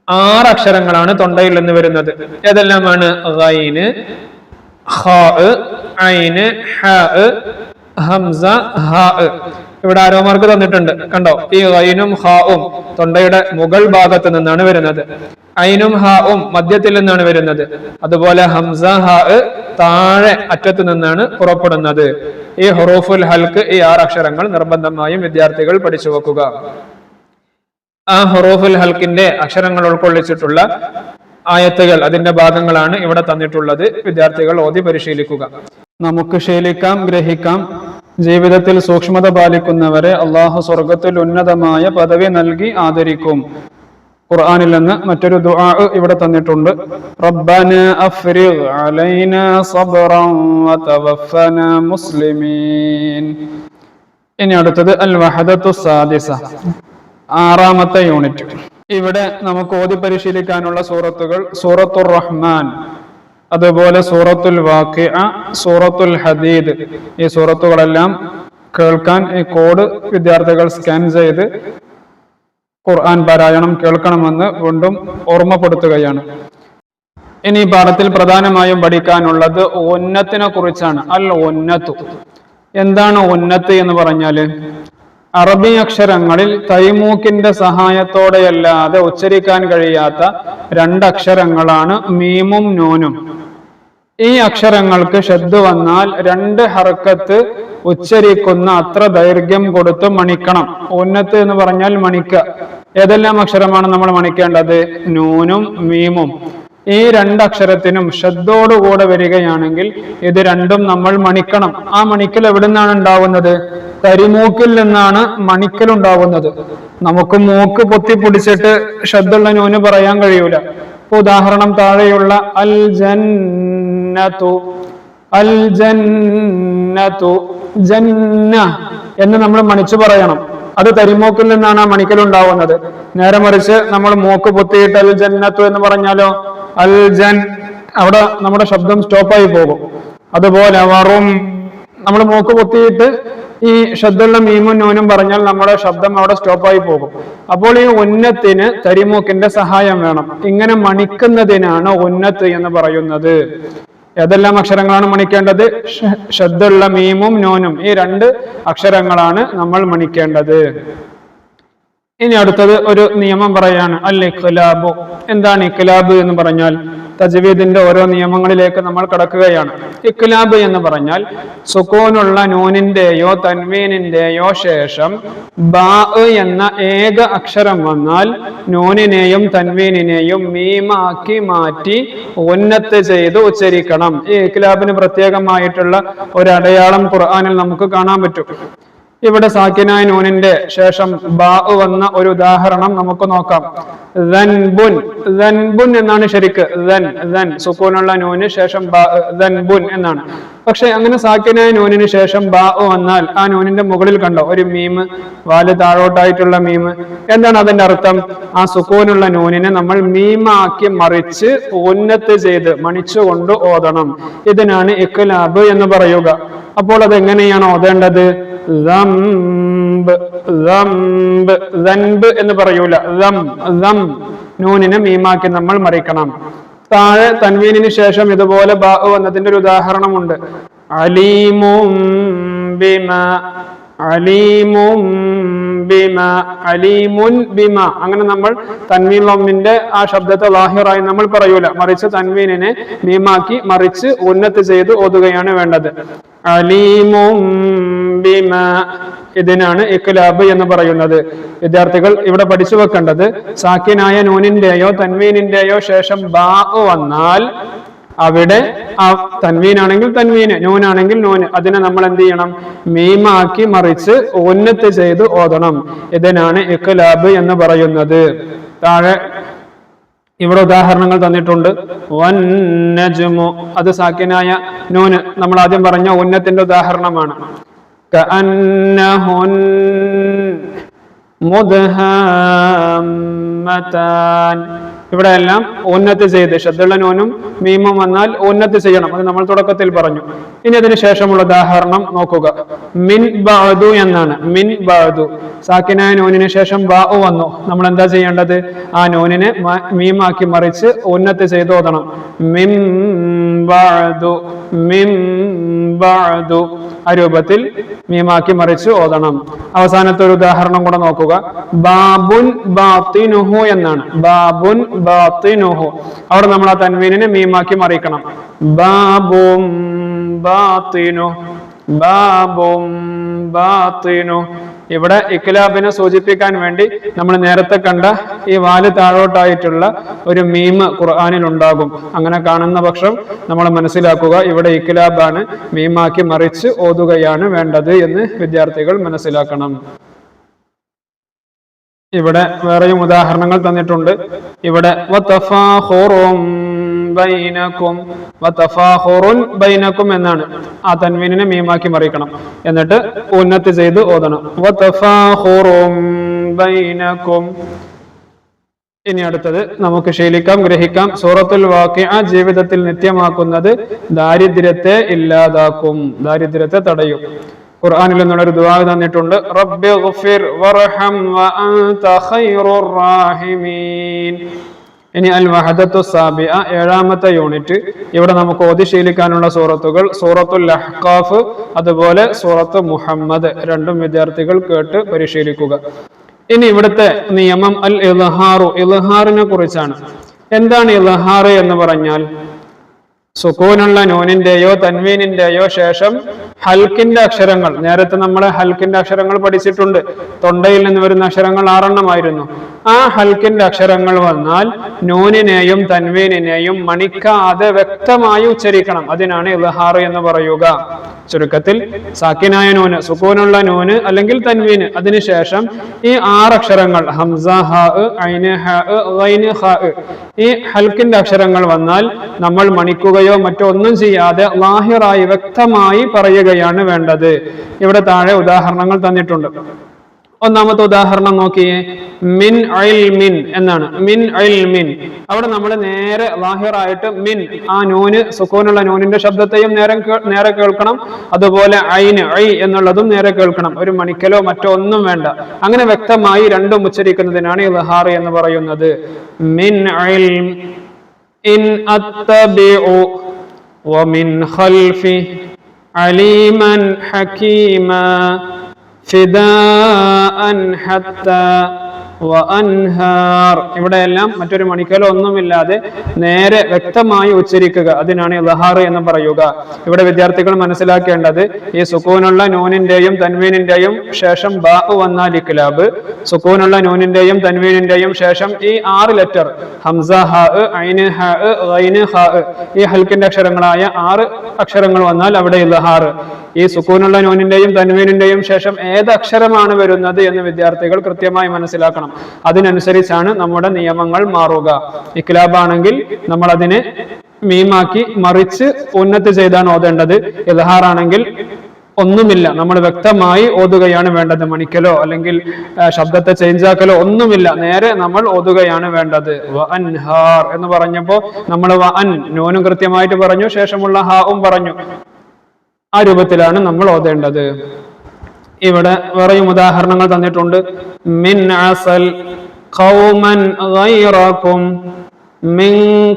6 അക്ഷരങ്ങളാണ് തൊണ്ടയിൽ നിന്ന് വരുന്നത്. ഏതെല്ലാമാണ്? ഗൈന്, ഖാ, ഐന്, ഹാ, ഹംസ ഹാ. ഇവിടെ ആരോമാർക്ക് തന്നിട്ടുണ്ട്, കണ്ടോ? ഈ ഐനും ഹാവും തൊണ്ടയുടെ മുകൾ ഭാഗത്ത് നിന്നാണ് വരുന്നത്. ഐനും ഹാവും മധ്യത്തിൽ നിന്നാണ് വരുന്നത്. അതുപോലെ ഹംസ ഹാ താഴെ അറ്റത്ത് നിന്നാണ് പുറപ്പെടുന്നത്. ഈ ഹുറൂഫുൽ ഹൽക്ക്, ഈ 6 അക്ഷരങ്ങൾ നിർബന്ധമായും വിദ്യാർത്ഥികൾ പഠിച്ചു വെക്കുക. ആ ഹുറൂഫുൽ ഹൽക്കിന്റെ അക്ഷരങ്ങൾ ഉൾക്കൊള്ളിച്ചിട്ടുള്ള ആയത്തുകൾ, അതിന്റെ ഭാഗങ്ങളാണ് ഇവിടെ തന്നിട്ടുള്ളത്. വിദ്യാർത്ഥികൾ ഓതി പരിശീലിക്കുക. നമുക്ക് ശീലിക്കാം, ഗ്രഹിക്കാം. ജീവിതത്തിൽ സൂക്ഷ്മത പാലിക്കുന്നവരെ അള്ളാഹു സ്വർഗത്തിൽ ഉന്നതമായ പദവി നൽകി ആദരിക്കും. ഖുർആനിൽ നിന്ന് മറ്റൊരു ദുആ ഇവിടെ തന്നിട്ടുണ്ട്. റബ്ബന അഫ്രിഗ് അലൈനാ സബ്റൻ വതവഫനാ മുസ്ലിമീൻ. ഇനി അടുത്തത് അൽ വഹദത്തു സാദിസ, 6ാമത്തെ യൂണിറ്റ്. ഇവിടെ നമുക്ക് ഓതി പരിശീലിക്കാനുള്ള സൂറത്തുകൾ സൂറത്തുർ റഹ്മാൻ, അതുപോലെ സൂറത്തുൽ വാഖിഅ, സൂറത്തുൽ ഹദീദ്. ഈ സൂറത്തുകളെല്ലാം കേൾക്കാൻ ഈ കോഡ് വിദ്യാർത്ഥികൾ സ്കാൻ ചെയ്ത് ഖുർആൻ പാരായണം കേൾക്കണമെന്ന് വീണ്ടും ഓർമ്മപ്പെടുത്തുകയാണ്. ഇനി ഈ പാഠത്തിൽ പ്രധാനമായും പഠിക്കാനുള്ളത് ഉന്നത്തിനെ കുറിച്ചാണ്. അൽ ഉന്നത്തു. എന്താണ് ഉന്നത്ത് എന്ന് പറഞ്ഞാല്? അറബി അക്ഷരങ്ങളിൽ തൈമൂക്കിന്റെ സഹായത്തോടെയല്ലാതെ ഉച്ചരിക്കാൻ കഴിയാത്ത 2 അക്ഷരങ്ങളാണ് മീമും നൂനും. ഈ അക്ഷരങ്ങൾക്ക് ഷദ്ദ് വന്നാൽ 2 ഹർക്കത്ത് ഉച്ചരിക്കുന്ന അത്ര ദൈർഘ്യം കൊടുത്ത് മണിക്കണം. ഉന്നത്ത് എന്ന് പറഞ്ഞാൽ മണിക്കുക. ഏതെല്ലാം അക്ഷരമാണ് നമ്മൾ മണിക്കേണ്ടത്? നൂനും മീമും. ഈ 2 അക്ഷരത്തിനും ഷദ്ദോടുകൂടെ വരികയാണെങ്കിൽ ഇത് രണ്ടും നമ്മൾ മണിക്കണം. ആ മണിക്കൽ എവിടെ നിന്നാണ് ഉണ്ടാവുന്നത്? കരിമൂക്കിൽ നിന്നാണ് മണിക്കൽ ഉണ്ടാവുന്നത്. നമുക്ക് മൂക്ക് പൊത്തിപ്പിടിച്ചിട്ട് ഷദ്ദുള്ള നൂന് പറയാൻ കഴിയൂല. ഉദാഹരണം താഴെയുള്ള അൽ ജന്നതു, അൽ ജന്നതു, ജന്ന എന്ന് നമ്മൾ മണിച്ചു പറയണം. അത് തരിമൂക്കിൽ നിന്നാണ് ആ മണിക്കൽ ഉണ്ടാവുന്നത്. നേരെ മറിച്ച് നമ്മൾ മൂക്ക് പൊത്തിയിട്ട് അൽ ജന്നത്തു എന്ന് പറഞ്ഞാലോ അൽ ജൻ, അവിടെ നമ്മുടെ ശബ്ദം സ്റ്റോപ്പായി പോകും. അതുപോലെ വറും, നമ്മൾ മൂക്ക് പൊത്തിയിട്ട് ഈ ശബ്ദമുള്ള മീമും നൂനും പറഞ്ഞാൽ നമ്മുടെ ശബ്ദം അവിടെ സ്റ്റോപ്പായി പോകും. അപ്പോൾ ഈ ഉന്നത്തിന് തരിമൂക്കിന്റെ സഹായം വേണം. ഇങ്ങനെ മണിക്കുന്നതിനാണ് ഉന്നത്ത് എന്ന് പറയുന്നത്. ഏതെല്ലാം അക്ഷരങ്ങളാണ് മണിക്കേണ്ടത്? ശബ്ദമുള്ള മീമും നൂനും, ഈ 2 അക്ഷരങ്ങളാണ് നമ്മൾ മണിക്കേണ്ടത്. ഇനി അടുത്തത് ഒരു നിയമം പറയാണ്, അൽ ഇഖ്ലാബു. എന്താണ് ഇഖ്ലാബ് എന്ന് പറഞ്ഞാൽ? തജ്വീദിന്റെ ഓരോ നിയമങ്ങളിലേക്ക് നമ്മൾ കടക്കുകയാണ്. ഇഖ്ലാബ് എന്ന് പറഞ്ഞാൽ സുക്കൂനുള്ള നൂനിന്റെയോ തൻവീനിന്റെയോ ശേഷം ബാ എന്ന ഏക അക്ഷരം വന്നാൽ നൂനിനെയും തൻവീനിനെയും മീമാക്കി മാറ്റി ഉന്നത്ത് ചെയ്ത് ഉച്ചരിക്കണം. ഈ ഇഖ്ലാബിന് പ്രത്യേകമായിട്ടുള്ള ഒരു അടയാളം ഖുർആനിൽ നമുക്ക് കാണാൻ പറ്റും. ഇവിടെ സാക്കിനായ നൂനിന്റെ ശേഷം ബാ വന്ന ഒരു ഉദാഹരണം നമുക്ക് നോക്കാം. ദൻബുൻ, ദൻബുൻ എന്നാണ് ശരിക്ക്. ദൻ സുക്കൂനുള്ള നൂന് ശേഷം ബാ, ദൻബുൻ എന്നാണ്. പക്ഷെ അങ്ങനെ സാക്കിനായ നൂനിന് ശേഷം ബാ വന്നാൽ ആ നൂനിന്റെ മുകളിൽ കണ്ടോ ഒരു മീമ്, വാല് താഴോട്ടായിട്ടുള്ള മീമ്. എന്താണ് അതിന്റെ അർത്ഥം? ആ സുക്കൂനുള്ള നൂനിനെ നമ്മൾ മീമാക്കി മറിച്ച് ഉന്നത്ത് ചെയ്ത് മണിച്ചുകൊണ്ട് ഓതണം. ഇതിനാണ് ഇഖ്ലാബ് എന്ന് പറയുക. അപ്പോൾ അതെങ്ങനെയാണ് ഓതേണ്ടത്? എന്ന് പറയൂല. നൂനിനെ മീമാക്കി നമ്മൾ മറിക്കണം. താഴെ തൻവീനിന് ശേഷം ഇതുപോലെ ബാ വന്നതിന്റെ ഒരു ഉദാഹരണമുണ്ട്. അലീമും ബിമ, അലീമും ബിമ, അലീമുൻ ബിമ. അങ്ങനെ നമ്മൾ തൻവീൻ ലമ്മിന്റെ ആ ശബ്ദത്തെ ലാഹിറായി നമ്മൾ പറയൂല, മറിച്ച് തൻവീനിനെ മീമാക്കി മറിച്ച് ഉന്നത്ത് ചെയ്ത് ഓതുകയാണ് വേണ്ടത്. അലീമും ബിമ, ഇതിനാണ് ഇഖ്ലാബ് എന്ന് പറയുന്നത്. വിദ്യാർത്ഥികൾ ഇവിടെ പഠിച്ചു വെക്കേണ്ടത്, സാക്കിനായ നൂനിന്റെയോ തൻവീനിന്റെയോ ശേഷം ബാ വന്നാൽ അവിടെ ആ തൻവീനാണെങ്കിൽ തൻവീന്, നൂനാണെങ്കിൽ നൂന്, അതിനെ നമ്മൾ എന്ത് ചെയ്യണം? മീമാക്കി മറിച്ച് ഉന്നത്ത് ചെയ്ത് ഓതണം. ഇതിനാണ് ഇഖ്ലാബ് എന്ന് പറയുന്നത്. താഴെ ഇവിടെ ഉദാഹരണങ്ങൾ തന്നിട്ടുണ്ട്. വൻ നജ്മു, അത് സാക്കിനായ നൂന്, നമ്മൾ ആദ്യം പറഞ്ഞ ഉന്നത്തിന്റെ ഉദാഹരണമാണ്. കഅന്നഹുൻ മുദ്ഹാമ്മതാൻ, ഇവിടെ എല്ലാം ഉന്നത്ത് ചെയ്ത് ശബ്ദമുള്ള നൂനും മീമും വന്നാൽ ഉന്നത്ത് ചെയ്യണം. അത് നമ്മൾ തുടക്കത്തിൽ പറഞ്ഞു. ഇനി അതിന് ശേഷമുള്ള ഉദാഹരണം നോക്കുക. മിൻ ബഅദു എന്നാണ്. മിൻ ബഅദു, സാക്കിനായ നൂനിന് ശേഷം ബാ വന്നു. നമ്മൾ എന്താ ചെയ്യേണ്ടത്? ആ നൂനിനെ മീമാക്കി മറിച്ച് ഉന്നത്ത് ചെയ്ത് ഓതണം. മിൻ ബഅദു, മിൻ ബഅദു, ആ രൂപത്തിൽ മീമാക്കി മറിച്ച് ഓതണം. അവസാനത്തെ ഒരു ഉദാഹരണം കൂടെ നോക്കുക. ബാബുൻ ബാത്തിനുഹു എന്നാണ്. ബാബുൻ ബാത്തിനുഹു, അവിടെ നമ്മൾ ആ തൻവീനിനെ മീമാക്കി മറിക്കണം. ബാബും ബാത്തിനു, ബാബും ബാത്തിനു. ഇവിടെ ഇഖ്ലാബിനെ സൂചിപ്പിക്കാൻ വേണ്ടി നമ്മൾ നേരത്തെ കണ്ട ഈ വാല് താഴോട്ടായിട്ടുള്ള ഒരു മീമ് ഖുർആനിൽ ഉണ്ടാകും. അങ്ങനെ കാണുന്ന പക്ഷം നമ്മൾ മനസ്സിലാക്കുക ഇവിടെ ഇഖ്ലാബാണ്, മീമാക്കി മറിച്ച് ഓതുകയാണ് വേണ്ടത് എന്ന് വിദ്യാർത്ഥികൾ മനസ്സിലാക്കണം. ഇവിടെ വേറെയും ഉദാഹരണങ്ങൾ തന്നിട്ടുണ്ട്. ഇവിടെ ബൈനകും, വതഫാഖുറുൻ ബൈനകും എന്നാണ്. ആ തൻവീനിനെ മീമാക്കി മറിക്കണം, എന്നിട്ട് ഉന്നത്ത് ചെയ്ത് ഓതണം. വതഫാഖുറുൻ ബൈനകും. ഇനി അടുത്തത് നമുക്ക് ശീലിക്കാം, ഗ്രഹിക്കാം. സൂറത്തുൽ വാഖിഅ ജീവിതത്തിൽ നിത്യമാക്കുന്നത് ദാരിദ്ര്യത്തെ ഇല്ലാതാക്കും, ദാരിദ്ര്യത്തെ തടയും. ഖുർആനിൽ നിന്നുള്ളൊരു ദുആ തന്നിട്ടുണ്ട്. റബ്ബിഗ്ഫിർ വർഹം വഅൻത ഖൈറുർ റാഹിമീൻ. ഇനി അൽ വഹദത്തു സാബിഅ, 7ാമത്തെ യൂണിറ്റ്. ഇവിടെ നമുക്ക് ഓതി ശീലിക്കാനുള്ള സൂറത്തുകൾ സൂറത്തുൽ അഹ്ഖാഫ്, അതുപോലെ സൂറത്ത് മുഹമ്മദ്. രണ്ടും വിദ്യാർത്ഥികൾ കേട്ട് പരിശീലിക്കുക. ഇനി ഇവിടുത്തെ നിയമം അൽ ഇൽഹാറു, ഇൽഹാറിനെ കുറിച്ചാണ്. എന്താണ് ഇൽഹാർ എന്ന് പറഞ്ഞാൽ? സുക്കൂനുള്ള നൂനിന്റെയോ തൻവീനിന്റെയോ ശേഷം ഹൽക്കിന്റെ അക്ഷരങ്ങൾ, നേരത്തെ നമ്മൾ ഹൽക്കിന്റെ അക്ഷരങ്ങൾ പഠിച്ചിട്ടുണ്ട്. തൊണ്ടയിൽ നിന്ന് വരുന്ന അക്ഷരങ്ങൾ 6 ആ ഹൽക്കിന്റെ അക്ഷരങ്ങൾ വന്നാൽ നൂനിനെയും തൻവീനിനെയും മണിക്കാതെ വ്യക്തമായി ഉച്ചരിക്കണം. അതിനാണ് ഇൽഹാർ എന്ന് പറയുക. ചുരുക്കത്തിൽ സാക്കിനായ നൂന്, സുക്കൂനുള്ള നൂന് അല്ലെങ്കിൽ തൻവീന്, അതിനുശേഷം ഈ 6 അക്ഷരങ്ങൾ ഹംസ, ഹാ, ഐന്, ഹാ, ഗൈന്, ഹാ, ഈ ഹൽക്കിന്റെ അക്ഷരങ്ങൾ വന്നാൽ നമ്മൾ മണിക്കുകയോ മറ്റോ ഒന്നും ചെയ്യാതെ ലാഹിറായി വ്യക്തമായി പറയുകയാണ് വേണ്ടത്. ഇവിടെ താഴെ ഉദാഹരണങ്ങൾ തന്നിട്ടുണ്ട്. ഒന്നാമത്തെ ഉദാഹരണം നോക്കിയേ. മിൻ ഇൽമിൻ എന്നാണ്. മിൻ ഇൽമിൻ, അവിടെ നമ്മൾ നേരെ ലാഹിറായിട്ട് മിൻ, ആ നൂന് സുക്കൂനുള്ള നൂനിന്റെ ശബ്ദത്തെയും നേരെ കേൾക്കണം. അതുപോലെ ഐന്, ഐ എന്നുള്ളതും നേരെ കേൾക്കണം. ഒരു മണിക്കലോ മറ്റോ ഒന്നും വേണ്ട. അങ്ങനെ വ്യക്തമായി രണ്ടും ഉച്ചരിക്കുന്നതിനാണ് ഇൽഹാർ എന്ന് പറയുന്നത്. മിൻ ഇൽം ഇൻ അത്തബിഉ വമിൻ ഖൽഫി അലീമൻ ഹകീമാ ഫിദാഅൻ ഹത്താ വഅൻഹാർ. ഇവിടെയെല്ലാം മറ്റൊരു മണിക്കലോ ഒന്നുമില്ലാതെ നേരെ വ്യക്തമായി ഉച്ചരിക്കുക. അതിനാണ് ഇൽഹാർ എന്ന് പറയുക. ഇവിടെ വിദ്യാർത്ഥികൾ മനസ്സിലാക്കേണ്ടത്, ഈ സുക്കൂനുള്ള നൂനിന്റെയും തൻവീനിന്റെയും ശേഷം ബാ വന്നാൽ ഇഖ്ലാബ്, സുക്കൂനുള്ള നൂനിന്റെയും തൻവീനിന്റെയും ശേഷം ഈ 6 ലെറ്റർ ഹംസ, ഹാ, ഐന്, ഹാ, ഗൈന്, ഹാ, ഈ ഹൽക്കിന്റെ അക്ഷരങ്ങളായ 6 അക്ഷരങ്ങൾ വന്നാൽ അവിടെ ഇൽഹാർ. ഈ സുക്കൂനുള്ള നൂനിന്റെയും തൻവീനിന്റെയും ശേഷം ഏത് അക്ഷരമാണ് വരുന്നത് എന്ന് വിദ്യാർത്ഥികൾ കൃത്യമായി മനസ്സിലാക്കണം. അതിനനുസരിച്ചാണ് നമ്മുടെ നിയമങ്ങൾ മാറുക. ഇഖ്ലാബാണെങ്കിൽ നമ്മൾ അതിനെ മീമാക്കി മറിച്ച് ഉന്നത്ത് ചെയ്താണ് ഓതേണ്ടത്. ഇൽഹാർ ആണെങ്കിൽ ഒന്നുമില്ല, നമ്മൾ വ്യക്തമായി ഓതുകയാണ് വേണ്ടത്. മണിക്കലോ അല്ലെങ്കിൽ ശബ്ദത്തെ ചേഞ്ച് ആക്കലോ ഒന്നുമില്ല, നേരെ നമ്മൾ ഓതുകയാണ് വേണ്ടത്. വഅൻഹാർ എന്ന് പറഞ്ഞപ്പോ നമ്മൾ വഅൻ നൂനും കൃത്യമായിട്ട് പറഞ്ഞു, ശേഷമുള്ള ഹാവും പറഞ്ഞു. ആ രൂപത്തിലാണ് നമ്മൾ ഓതേണ്ടത്. ഇവിടെ വേറെയും ഉദാഹരണങ്ങൾ തന്നിട്ടുണ്ട്. മിൻ അസൽ ഖൗമൻ ഗൈറകും മിൻ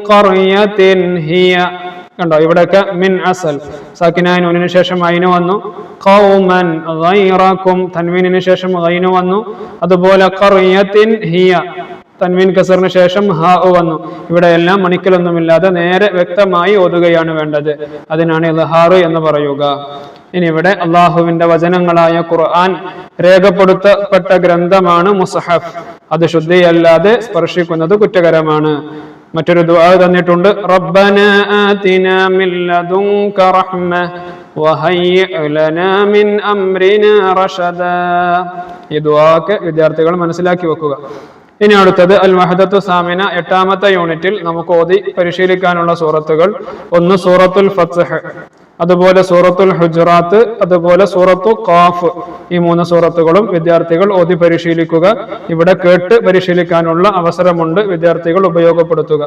ഖർയത്തിൻ ഹിയ. കണ്ടോ, ഇവിടെയൊക്കെ മിൻ അസൽ, സാക്കിനായ നൂനിന് ശേഷം ഐന് വന്നു. ഖൗമൻ ഗൈറകും, തൻവീനിന് ശേഷം ഗൈന് വന്നു. അതുപോലെ ഖർയത്തിൻ ഹിയ, തൻവീൻ കസറിന് ശേഷം ഹാ വന്നു. ഇവിടെ എല്ലാം മണിക്കലൊന്നുമില്ലാതെ നേരെ വ്യക്തമായി ഓതുകയാണ് വേണ്ടത്. അതിനാണ് ഇൽഹാർ എന്ന് പറയുക. ഇനി ഇവിടെ അള്ളാഹുവിന്റെ വചനങ്ങളായ ഖുർആൻ രേഖപ്പെടുത്തപ്പെട്ട ഗ്രന്ഥമാണ് മുസ്ഹഫ്. അത് ശുദ്ധിയല്ലാതെ സ്പർശിക്കുന്നത് കുറ്റകരമാണ്. മറ്റൊരു ദുആ തന്നിട്ടുണ്ട്. റബ്ബനാ ആതിനാ മിൻ ലദുൻക റഹ്മ വഹയ്യിഅ് ലനാ മിൻ അംരിനാ റശദാ. ഈ ദുആക്ക് വിദ്യാർത്ഥികൾ മനസ്സിലാക്കി വെക്കുക. ഇനി അടുത്തത് അൽ വഹദത്തു സാമിന, 8ാമത്തെ യൂണിറ്റിൽ നമുക്ക് ഓതി പരിശീലിക്കാനുള്ള സൂറത്തുകൾ. ഒന്ന് സൂറത്തുൽ ഫത്ഹ്, അതുപോലെ സൂറത്തുൽ ഹുജറാത്ത്, അതുപോലെ സൂറത്തു ഖാഫ്. ഈ 3 സൂറത്തുകളും വിദ്യാർത്ഥികൾ ഓതി പരിശീലിക്കുക. ഇവിടെ കേട്ട് പരിശീലിക്കാനുള്ള അവസരമുണ്ട്, വിദ്യാർത്ഥികൾ ഉപയോഗപ്പെടുത്തുക.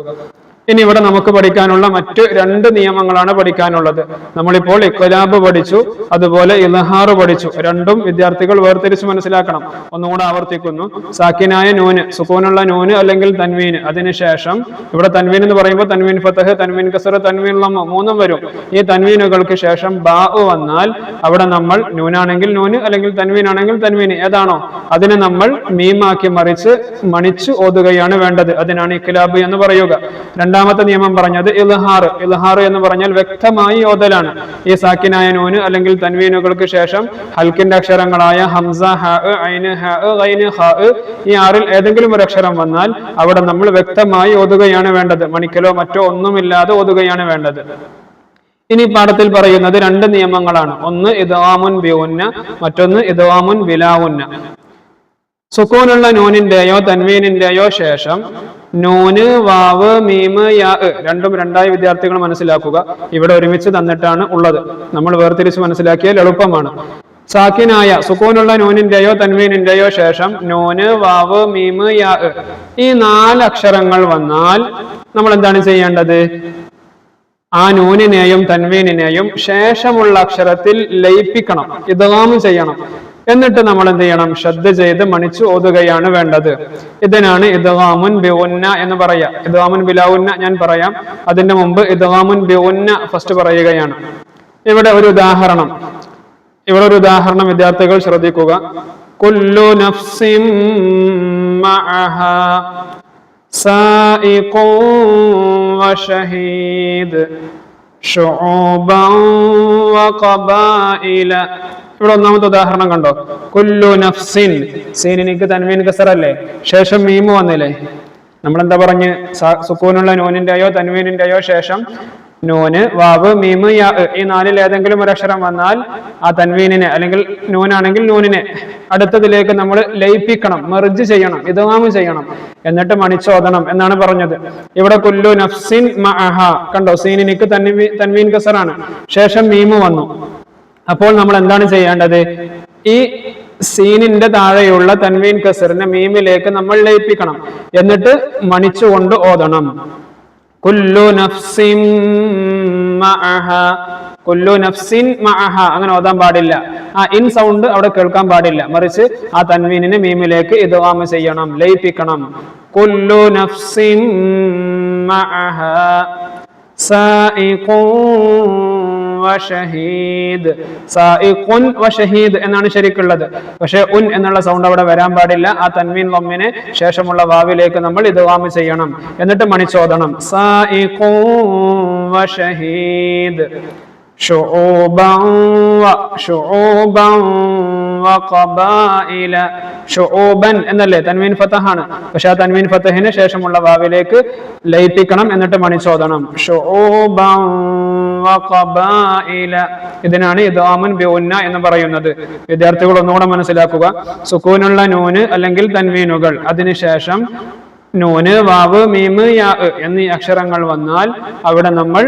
ഇനി ഇവിടെ നമുക്ക് പഠിക്കാനുള്ള മറ്റ് രണ്ട് നിയമങ്ങളാണ് പഠിക്കാനുള്ളത്. നമ്മളിപ്പോൾ ഇഖ്ലാബ് പഠിച്ചു, അതുപോലെ ഇൽഹാർ പഠിച്ചു. രണ്ടും വിദ്യാർത്ഥികൾ വേർതിരിച്ച് മനസ്സിലാക്കണം. ഒന്നുകൂടെ ആവർത്തിക്കുന്നു. സാക്കിനായ നൂന്, സുക്കൂനുള്ള നൂന് അല്ലെങ്കിൽ തൻവീൻ, അതിനുശേഷം ഇവിടെ തൻവീൻ എന്ന് പറയുമ്പോൾ തൻവീൻ ഫതഹ്, തൻവീൻ കസർ, തൻവീൻ ലമ്മ മൂന്നും വരും. ഈ തൻവീനുകൾക്ക് ശേഷം ബാ വന്നാൽ അവിടെ നമ്മൾ നൂനാണെങ്കിൽ നൂന് അല്ലെങ്കിൽ തൻവീൻ ആണെങ്കിൽ തൻവീൻ ഏതാണോ അതിനെ നമ്മൾ മീമാക്കി മണിച്ച് ഓതുകയാണ് വേണ്ടത്. അതിനാണ് ഇഖ്ലാബ് എന്ന് പറയുക. രണ്ടാമത്തെ നിയമം പറഞ്ഞത് ഇൽഹാർ. ഇൽഹാർ എന്ന് പറഞ്ഞാൽ വ്യക്തമായി ഓതലാണ്. ഈ സാക്കിനായ നൂന് അല്ലെങ്കിൽ തൻവീനുകൾക്ക് ശേഷം ഹൽക്കിന്റെ അക്ഷരങ്ങളായ ഹംസ, ഹ, ഐൻ, ഹ, ഗൈൻ, ഹ, ഈ ആറിൽ ഏതെങ്കിലും ഒരു അക്ഷരം വന്നാൽ അവിടെ നമ്മൾ വ്യക്തമായി ഓതുകയാണ് വേണ്ടത്. മണിക്കലോ മറ്റോ ഒന്നുമില്ലാതെ ഓതുകയാണ് വേണ്ടത്. ഇനി പാഠത്തിൽ പറയുന്നത് രണ്ട് നിയമങ്ങളാണ്. ഒന്ന് ഇദ്ഗാമുൻ ബിഉന്ന, മറ്റൊന്ന് ഇദ്ഗാമുൻ ബിലാഉന്ന. സുക്കൂനുള്ള നൂനിന്റെയോ തൻവീനിന്റെയോ ശേഷം നൂന്, വാവ്, മീമ്, യാ രണ്ടും രണ്ടായി വിദ്യാർത്ഥികൾ മനസ്സിലാക്കുക. ഇവിടെ ഒരുമിച്ച് തന്നിട്ടാണ് ഉള്ളത്. നമ്മൾ വേർതിരിച്ച് മനസ്സിലാക്കിയാൽ എളുപ്പമാണ്. സാക്കിനായ സുക്കൂനുള്ള നൂനിന്റെയോ തൻവീനിന്റെയോ ശേഷം നൂന്, വാവ്, മീമ്, യാ ഈ 4 അക്ഷരങ്ങൾ വന്നാൽ നമ്മൾ എന്താണ് ചെയ്യേണ്ടത്? ആ നൂനിനെയും തൻവീനിനെയും ശേഷമുള്ള അക്ഷരത്തിൽ ലയിപ്പിക്കണം, ഇദ്ഗാം ചെയ്യണം. എന്നിട്ട് നമ്മൾ എന്ത് ചെയ്യണം? ശ്രദ്ധ ചെയ്ത് മണിച്ചു ഓതുകയാണ് വേണ്ടത്. ഇതിനാണ് ഇദ്ഗാമുൻ ബിഉന്ന എന്ന് പറയാ. ഇദ്ഗാമുൻ ബിലാഉന്ന ഞാൻ പറയാം. അതിന്റെ മുമ്പ് ഇദ്ഗാമുൻ ബിഉന്ന ഫസ്റ്റ് പറയുകയാണ്. ഇവിടെ ഒരു ഉദാഹരണം വിദ്യാർത്ഥികൾ ശ്രദ്ധിക്കുക. കുല്ലു നഫ്സിൻ മഅഹാ സായിഖുൻ വശഹീദ് ശുഉബൻ വഖബായില. ഇവിടെ ഒന്നാമത്തെ ഉദാഹരണം കണ്ടോ? കുല്ലു നഫ്സിൻ, സീനിനിക്ക് തൻവീൻ കസറല്ലേ, ശേഷം മീമ് വന്നില്ലേ? നമ്മളെന്താ പറഞ്ഞ്? സുക്കൂനുള്ള നൂനിന്റെയോ തൻവീനിന്റെയോ ശേഷം നൂന്, വാവ്, മീമ്, യാ ഈ 4ൽ ഏതെങ്കിലും ഒരു അക്ഷരം വന്നാൽ ആ തൻവീനിനെ അല്ലെങ്കിൽ നൂനാണെങ്കിൽ നൂനിനെ അടുത്തതിലേക്ക് നമ്മൾ ലയിപ്പിക്കണം, മെർജ് ചെയ്യണം, ഇദ്ഗാം ചെയ്യണം, എന്നിട്ട് മണിച്ചോദനം എന്നാണ് പറഞ്ഞത്. ഇവിടെ കുല്ലു നഫ്സിൻ മഅഹ കണ്ടോ? സീനിനിക്ക് തൻവീൻ കസറാണ്, ശേഷം മീമ് വന്നു. അപ്പോൾ നമ്മൾ എന്താണ് ചെയ്യേണ്ടത്? ഈ സീനിന്റെ താഴെയുള്ള തൻവീൻ കസറിനെ മീമിലേക്ക് നമ്മൾ ലയിപ്പിക്കണം, എന്നിട്ട് മണിച്ചുകൊണ്ട് ഓതണം. കുല്ലു നഫ്സിൻ മഅഹ, കുല്ലു നഫ്സിൻ മഅഹ അങ്ങനെ ഓതാൻ പാടില്ല. ആ ഇൻ സൗണ്ട് അവിടെ കേൾക്കാൻ പാടില്ല. മറിച്ച് ആ തൻവീനിനെ മീമിലേക്ക് ഇദ്ഗാം ചെയ്യണം, ലയിപ്പിക്കണം. കുല്ലു നഫ്സിൻ മഅഹ സായിഖുൻ വശഹീദ്. സായിഖുൻ വശഹീദ് എന്നാണ് ശരിക്കുള്ളത്. പക്ഷെ ഉൻ എന്നുള്ള സൗണ്ട് അവിടെ വരാൻ പാടില്ല. ആ തൻവീൻ ലമ്മിനെ ശേഷമുള്ള വാവിലേക്ക് നമ്മൾ ഇദ്ഗാം ചെയ്യണം, എന്നിട്ട് മണിച്ചോദനം. സായിഖുൻ വശഹീദ് ശുഊബൻ വഖബായില. ശുഊബൻ എന്നല്ലേ? തൻവീൻ ഫതഹാണ്. പക്ഷെ ആ തൻവീൻ ഫതഹിന് ശേഷമുള്ള വാവിലേക്ക് ലയിപ്പിക്കണം, എന്നിട്ട് മണിച്ചോദനം. ശുഊബൻ വഖബായില. ഇതിനാണ് ഇദ്ഗാമുൻ ബിഉന്ന എന്ന് പറയുന്നത്. വിദ്യാർത്ഥികൾ ഒന്നുകൂടെ മനസ്സിലാക്കുക. സുക്കൂനുള്ള നൂന് അല്ലെങ്കിൽ തൻവീനുകൾ, അതിനുശേഷം നൂന്, വാവ്, മീമ്, യാ എന്നീ അക്ഷരങ്ങൾ വന്നാൽ അവിടെ നമ്മൾ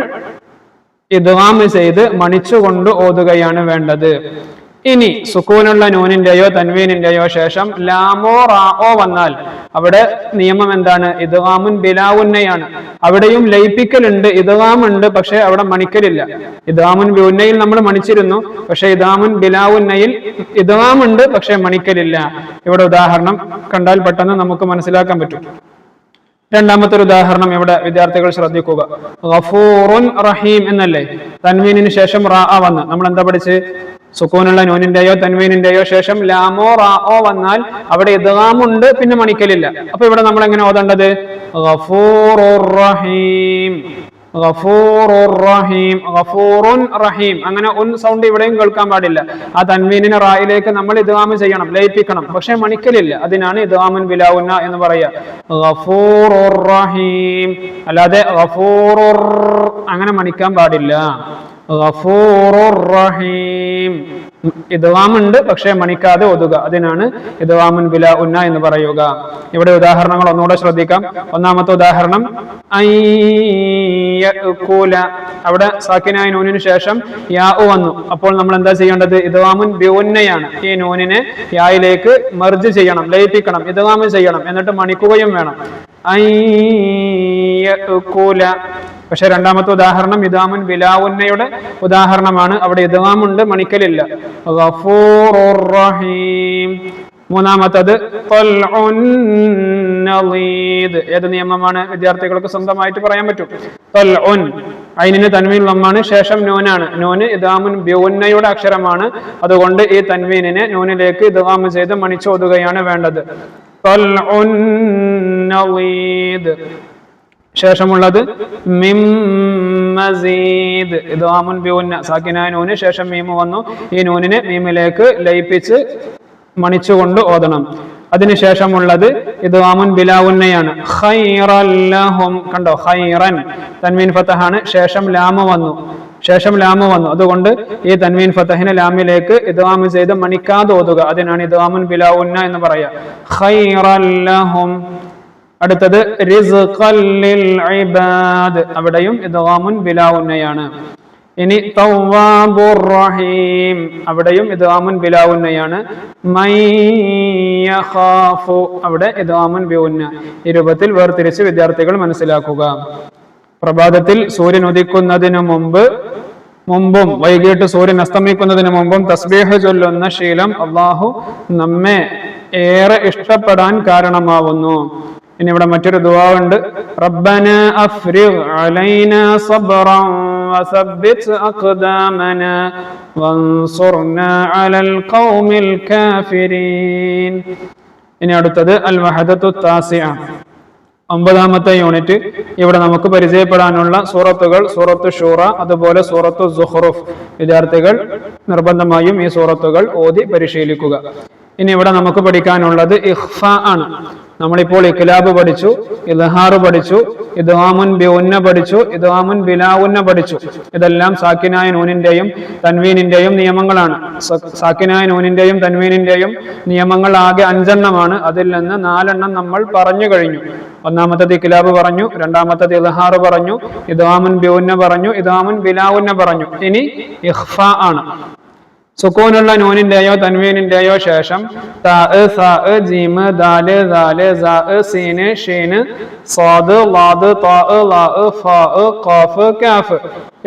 ഇദ്ഗാം ചെയ്ത് മണിച്ചുകൊണ്ട് ഓതുകയാണ് വേണ്ടത്. ഇനി സുക്കൂനുള്ള നൂനിന്റെയോ തൻവീനിന്റെയോ ശേഷം ലാമോ റാഓ വന്നാൽ അവിടെ നിയമം എന്താണ്? ഇദ്ഗാമുൻ ബിലാഉന്നയാണ്. അവിടെയും ലയിപ്പിക്കലുണ്ട്, ഇദ്ഗാം ഉണ്ട്, പക്ഷെ അവിടെ മണിക്കലില്ല. ഇദ്ഗാമുൻ ബിഉന്നയിൽ നമ്മൾ മണിച്ചിരുന്നു, പക്ഷെ ഇദ്ഗാമുൻ ബിലാഉന്നയിൽ ഇദ്ഗാം ഉണ്ട്, പക്ഷെ മണിക്കലില്ല. ഇവിടെ ഉദാഹരണം കണ്ടാൽ പെട്ടെന്ന് നമുക്ക് മനസ്സിലാക്കാൻ പറ്റും. രണ്ടാമത്തെ ഒരു ഉദാഹരണം ഇവിടെ വിദ്യാർത്ഥികൾ ശ്രദ്ധിക്കുക. ഗഫൂറുൻ റഹീം എന്നല്ലേ? തൻവീനിന് ശേഷം റാ വന്ന് നമ്മൾ എന്താ പഠിച്ച്? സുക്കൂനുള്ള നൂനിന്റെയോ തൻവീനിന്റെയോ ശേഷം ലാമോ റാഓ വന്നാൽ അവിടെ ഇദ്ഗാം ഉണ്ട്, പിന്നെ മണിക്കലില്ല. അപ്പൊ ഇവിടെ നമ്മൾ എങ്ങനെ ഓതേണ്ടത്? ഗഫൂറുർ റഹീം, ഗഫൂറുർ റഹീം, ഗഫൂറുൻ റഹീം. അങ്ങനെ ഉൻ സൗണ്ട് ഇവിടെയും കേൾക്കാൻ പാടില്ല. ആ തൻവീനിനെ റായിലേക്ക് നമ്മൾ ഇദ്ഗാം ചെയ്യണം, ലയിപ്പിക്കണം, പക്ഷെ മണിക്കലില്ല. അതിനാണ് ഇദ്ഗാമുൻ ബിലാഉന്ന എന്ന് പറയുക. ഗഫൂറുർ റഹീം, അല്ലാതെ ഗഫൂറുർ അങ്ങനെ മണിക്കാൻ പാടില്ല. ഗഫൂറുർ റഹീം ഇദ്ഗാം ഉണ്ട്, പക്ഷെ മണിക്കാതെ ഓതുക. അതിനാണ് ഇദ്ഗാമുൻ ബിലാഉന്ന എന്ന് പറയുക. ഇവിടെ ഉദാഹരണങ്ങൾ ഒന്നുകൂടെ ശ്രദ്ധിക്കാം. ഒന്നാമത്തെ ഉദാഹരണം അയ്യഅകുല. അവിടെ സാക്കിനായ നൂനിന് ശേഷം യാ വന്നു. അപ്പോൾ നമ്മൾ എന്താ ചെയ്യേണ്ടത്? ഇദ്ഗാമുൻ ബിഉന്നയാണ്. ഈ നൂനിനെ യായിലേക്ക് മെർജ് ചെയ്യണം, ലയിപ്പിക്കണം, ഇദ്ഗാം ചെയ്യണം, എന്നിട്ട് മണിക്കുകയും വേണം. യഅകുല. പക്ഷെ രണ്ടാമത്തെ ഉദാഹരണം ഇദ്ഗാമുൻ ബിലാഉന്നയുടെ ഉദാഹരണമാണ്. അവിടെ ഇദ്ഗാമുണ്ട്, മണിക്കലില്ല. ഗഫൂറുർ റഹീം. മൂന്നാമത്തത് ത്വൽഉൻ നളീദ്. ഏത് നിയമമാണ്? വിദ്യാർത്ഥികൾക്ക് സ്വന്തമായിട്ട് പറയാൻ പറ്റും. ത്വൽഉൻ, ഐനിന് തൻവീൻ ലമ്മാണ്, ശേഷം നൂനാണ്. നൂന് ഇദ്ഗാമുൻ ബിഉന്നയുടെ അക്ഷരമാണ്. അതുകൊണ്ട് ഈ തൻവീനിനെ നൂനിലേക്ക് ഇദ്ഗാം ചെയ്ത് മണിച്ചോതുകയാണ് വേണ്ടത്. ത്വൽഉൻ നളീദ്. ശേഷമുള്ളത് മിം മസീദ്. ഇദ്ഗാമുൻ ബിഉന്ന, സാക്കിനായ നൂന്, ശേഷം മീമ് വന്നു. ഈ നൂനിനെ മീമിലേക്ക് ലയിപ്പിച്ച് മണിച്ചുകൊണ്ട് ഓതണം. അതിനുശേഷമുള്ളത് ഇദ്ഗാമുൻ ബിലാഉന്നയാണ്. ഖൈറൻ ലഹും. കണ്ടോ, ഖൈറൻ തൻവീൻ ഫതഹാണ്, ശേഷം ലാമ് വന്നു. അതുകൊണ്ട് ഈ തൻവീൻ ഫതഹിനെ ലാമിലേക്ക് ഇദ്ഗാം ചെയ്ത് മണിക്കാതെ ഓതുക. അതിനാണ് ഇദ്ഗാമുൻ ബിലാഉന്ന എന്ന് പറയാ. ഖൈറൻ ലഹും. അടുത്തത് റിസ്ഖൻ ലിൽ ഇബാദ്. അവിടെയും ഇദ്ഗാമുൻ ബിലാഉന്നയാണ്. ഇനി തവ്വാബുർ റഹീം. അവിടെയും ഇദ്ഗാമുൻ ബിലാഉന്നയാണ്. മൻ യഖാഫു. അവിടെ ഇദ്ഗാമുൻ ബിഉന്ന. ഈ രൂപത്തിൽ വേർതിരിച്ച് വിദ്യാർത്ഥികൾ മനസ്സിലാക്കുക. പ്രഭാതത്തിൽ സൂര്യൻ ഉദിക്കുന്നതിന് മുമ്പും വൈകിട്ട് സൂര്യൻ അസ്തമിക്കുന്നതിന് മുമ്പും തസ്ബീഹ് ചൊല്ലുന്ന ശീലം അല്ലാഹു നമ്മെ ഏറെ ഇഷ്ടപ്പെടാൻ കാരണമാവുന്നു. ഇനി ഇവിടെ മറ്റൊരു ദുആ ഉണ്ട്. റബ്ബന അഫ്രിഗ് അലൈനാ സബ്റൻ വസബ്ബിത് അഖ്ദാമനാ വൻസുർനാ അലൽ ഖൗമിൽ കാഫിരീൻ. ഇനി അടുത്തത് അൽ വഹദത്തു താസിഅ, 9ാമത്തെ യൂണിറ്റ്. ഇവിടെ നമുക്ക് പരിചയപ്പെടാനുള്ള സൂറത്തുകൾ സൂറത്തു ഷൂറ, അതുപോലെ സൂറത്തു സുഖ്റുഫ്. വിദ്യാർത്ഥികൾ നിർബന്ധമായും ഈ സൂറത്തുകൾ ഓതി പരിശീലിക്കുക. ഇനി ഇവിടെ നമുക്ക് പഠിക്കാനുള്ളത് ഇഖ്ഫ ആണ്. നമ്മളിപ്പോൾ ഇഖ്ലാബ് പഠിച്ചു, ഇദ്ഹാർ പഠിച്ചു, ഇദ്ഗാമുൻ ബിഉന്ന പഠിച്ചു, ഇദ്ഗാമുൻ ബിലാഉന്ന പഠിച്ചു. ഇതെല്ലാം സാക്കിനായ നൂനിന്റെയും തൻവീനിന്റെയും നിയമങ്ങളാണ്. സാക്കിനായ നൂനിന്റെയും തൻവീനിന്റെയും നിയമങ്ങൾ ആകെ 5 എണ്ണമാണ്. അതിൽ നിന്ന് 4 എണ്ണം നമ്മൾ പറഞ്ഞു കഴിഞ്ഞു. ഒന്നാമത്തത് ഇഖ്ലാബ് പറഞ്ഞു, രണ്ടാമത്തത് ഇദ്ഹാർ പറഞ്ഞു, ഇദ്ഗാമുൻ ബിഉന്ന പറഞ്ഞു, ഇദ്ഗാമുൻ ബിലാഉന്ന പറഞ്ഞു. ഇനി ഇഖ്ഫ ആണ്. സുക്കൂനുള്ള നൂനിന്റെയോ തൻവീനിന്റെയോ ശേഷം താ, സാ, ജീം, ദാല്, ദാല്, സാ, സീന്, ഷീന്, സ്വാദ്, ളാദ്, താ, ലാ, ഫാ, ഖാഫ്, കാഫ്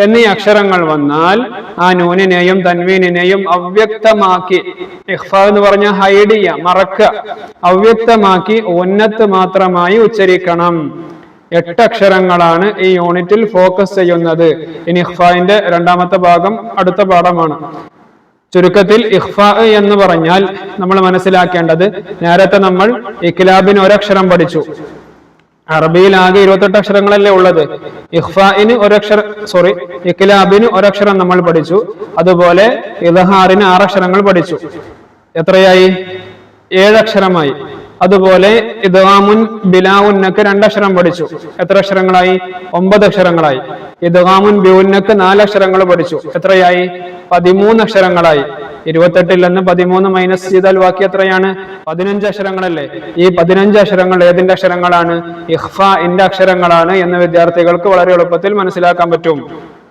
എന്നീ അക്ഷരങ്ങൾ വന്നാൽ ആ നൂനിനെയും തൻവീനിനെയും അവ്യക്തമാക്കി, ഇഖ്ഫ എന്ന് പറഞ്ഞ ഹൈഡ് ചെയ്യുക, മറക്കുക, അവ്യക്തമാക്കി ഉന്നത്ത് മാത്രമായി ഉച്ചരിക്കണം. 8 അക്ഷരങ്ങളാണ് ഈ യൂണിറ്റിൽ ഫോക്കസ് ചെയ്യുന്നത്. ഇനി ഇഖ്ഫാന്റെ രണ്ടാമത്തെ ഭാഗം അടുത്ത പാഠമാണ്. ചുരുക്കത്തിൽ ഇഖ്ഫ എന്ന് പറഞ്ഞാൽ നമ്മൾ മനസ്സിലാക്കേണ്ടത്, നേരത്തെ നമ്മൾ ഇഖ്ലാബിന് 1 അക്ഷരം പഠിച്ചു. അറബിയിൽ ആകെ 28 അക്ഷരങ്ങളല്ലേ ഉള്ളത്. ഇഖ്ഫാഇന് ഇഖ്ലാബിന് 1 അക്ഷരം നമ്മൾ പഠിച്ചു. അതുപോലെ ഇദ്ഹാറിന് 6 അക്ഷരങ്ങൾ പഠിച്ചു. എത്രയായി? 7 അക്ഷരമായി. അതുപോലെ ഇദ്ഗാമുൻ ബിലാഉന്നക്ക് 2 അക്ഷരം പഠിച്ചു. എത്ര അക്ഷരങ്ങളായി? 9 അക്ഷരങ്ങളായി. ഇദ്ഗാമുൻ ബിഉന്നക്ക് 4 അക്ഷരങ്ങൾ പഠിച്ചു. എത്രയായി? 13 അക്ഷരങ്ങളായി. 28ൽ നിന്ന് 13 മൈനസ് ചെയ്താൽ ബാക്കി എത്രയാണ്? 15 അക്ഷരങ്ങളല്ലേ. ഈ 15 അക്ഷരങ്ങൾ ഏതിന്റെ അക്ഷരങ്ങളാണ്? ഇഖ്ഫാഇന്റെ അക്ഷരങ്ങളാണ് എന്ന് വിദ്യാർത്ഥികൾക്ക് വളരെ എളുപ്പത്തിൽ മനസ്സിലാക്കാൻ പറ്റും.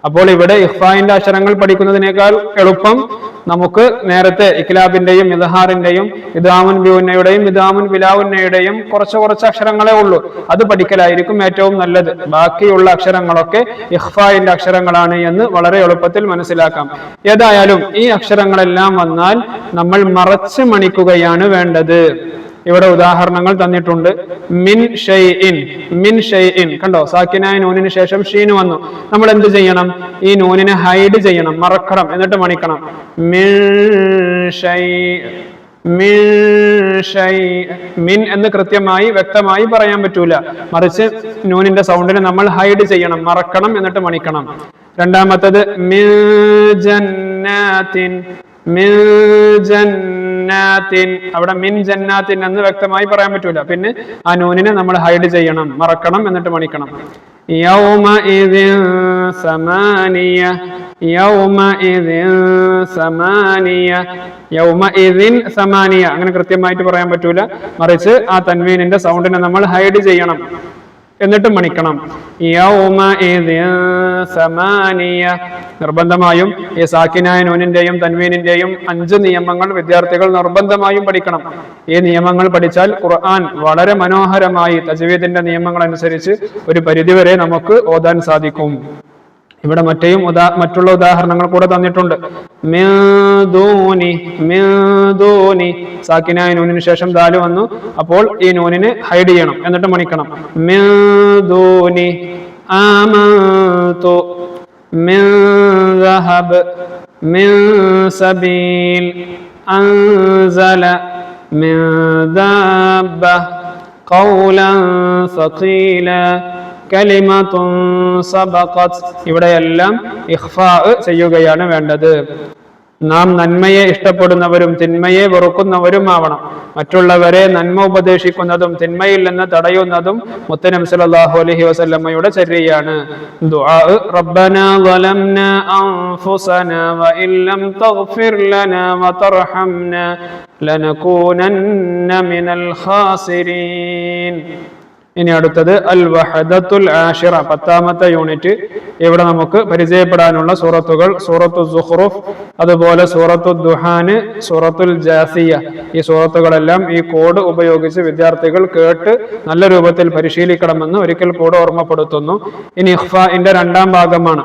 അപ്പോൾ ഇവിടെ ഇഖ്ഫാഇന്റെ അക്ഷരങ്ങൾ പഠിക്കുന്നതിനേക്കാൾ എളുപ്പം നമുക്ക് നേരത്തെ ഇഖ്ലാബിന്റെയും ഇദ്ഹാറിന്റെയും ഇദ്ഗാമുൻ ബിഉന്നയുടെയും ഇദ്ഗാമുൻ ബിലാഉന്നയുടെയും കുറച്ച് അക്ഷരങ്ങളെ ഉള്ളൂ. അത് പഠിക്കലായിരിക്കും ഏറ്റവും നല്ലത്. ബാക്കിയുള്ള അക്ഷരങ്ങളൊക്കെ ഇഖ്ഫാഇന്റെ അക്ഷരങ്ങളാണ് എന്ന് വളരെ എളുപ്പത്തിൽ മനസ്സിലാക്കാം. ഏതായാലും ഈ അക്ഷരങ്ങളെല്ലാം വന്നാൽ നമ്മൾ മറച്ച് മണിക്കുകയാണ് വേണ്ടത്. ഇവിടെ ഉദാഹരണങ്ങൾ തന്നിട്ടുണ്ട്. മിൻ ഷൈഇൻ. കണ്ടോ, സാക്കിനായ നൂനിന് ശേഷം ഷീൻ വന്നു. നമ്മൾ എന്ത് ചെയ്യണം? ഈ നൂനിനെ ഹൈഡ് ചെയ്യണം, മറക്കണം, എന്നിട്ട് മണിക്കണം. മിൻ എന്ന് കൃത്യമായി വ്യക്തമായി പറയാൻ പറ്റൂല. മറിച്ച് നൂനിന്റെ സൗണ്ടിനെ നമ്മൾ ഹൈഡ് ചെയ്യണം, മറക്കണം, എന്നിട്ട് മണിക്കണം. രണ്ടാമത്തത് മിൻ ജന്നാത്തിൻ. അവിടെ മിൻ ജന്നാത്തിൻ എന്ന് വ്യക്തമായി പറയാൻ പറ്റൂല. പിന്നെ ആ നൂനിനെ നമ്മൾ ഹൈഡ് ചെയ്യണം, മറക്കണം, എന്നിട്ട് മണിക്കണം. യൗമഇദിൻ സമാനിയ. അങ്ങനെ കൃത്യമായിട്ട് പറയാൻ പറ്റൂല. മറിച്ച് ആ തൻവീനിന്റെ സൗണ്ടിനെ നമ്മൾ ഹൈഡ് ചെയ്യണം. എന്നിട്ട് മണിക്കണം. നിർബന്ധമായും ഈ സാക്കിനായ നൂനിന്റെയും തൻവീനിന്റെയും 5 നിയമങ്ങൾ വിദ്യാർത്ഥികൾ നിർബന്ധമായും പഠിക്കണം. ഈ നിയമങ്ങൾ പഠിച്ചാൽ ഖുർആൻ വളരെ മനോഹരമായി തജ്വീദിന്റെ നിയമങ്ങൾ അനുസരിച്ച് ഒരു പരിധിവരെ നമുക്ക് ഓതാൻ സാധിക്കും. ഇവിടെ മറ്റുള്ള ഉദാഹരണങ്ങൾ കൂടെ തന്നിട്ടുണ്ട്. സാക്കിനായ നൂനിന് ശേഷം ദാല് വന്നു, അപ്പോൾ ഈ നൂനിന് ഹൈഡ് ചെയ്യണം, എന്നിട്ട് മണിക്കണം. ആമന്തു മിൻ ദഹബ് മിൻ സബീൽ അൻസല മിൻ ദാബ്ബ ഖൗലൻ സഖീല കലിമത്തുൻ സബഖത്. ഇവിടെയെല്ലാം ഇഖ്ഫാ ചെയ്യുകയാണ് വേണ്ടത്. നാം നന്മയെ ഇഷ്ടപ്പെടുന്നവരും തിന്മയെ വെറുക്കുന്നവരുമാവണം. മറ്റുള്ളവരെ നന്മ ഉപദേശിക്കുന്നതും തിന്മയിൽ നിന്ന് തടയുന്നതും മുത്തനബി സല്ലല്ലാഹു അലൈഹി വസല്ലമയുടെ ചര്യയാണ്. ദുആ റബ്ബനാ ളലംനാ അൻഫുസനാ വഇൻ ലം തഗ്ഫിർ ലനാ വതർഹംനാ ലനകൂനന്ന മിനൽ ഖാസിരീൻ. ഇനി അടുത്തത് അൽ വഹദത്തുൽ ആഷിറ, 10ാമത്തെ യൂണിറ്റ്. ഇവിടെ നമുക്ക് പരിചയപ്പെടാനുള്ള സൂറത്തുകൾ സൂറത്തു സുഖ്റുഫ്, അതുപോലെ സൂറത്തു ദുഹാന്, സൂറത്തുൽ ജാസിയ. ഈ സൂറത്തുകളെല്ലാം ഈ കോഡ് ഉപയോഗിച്ച് വിദ്യാർത്ഥികൾ കേട്ട് നല്ല രൂപത്തിൽ പരിശീലിക്കണമെന്ന് ഒരിക്കൽ കൂടെ ഓർമ്മപ്പെടുത്തുന്നു. ഇനി ഇഖ്ഫാഇന്റെ 2ാം ഭാഗമാണ്.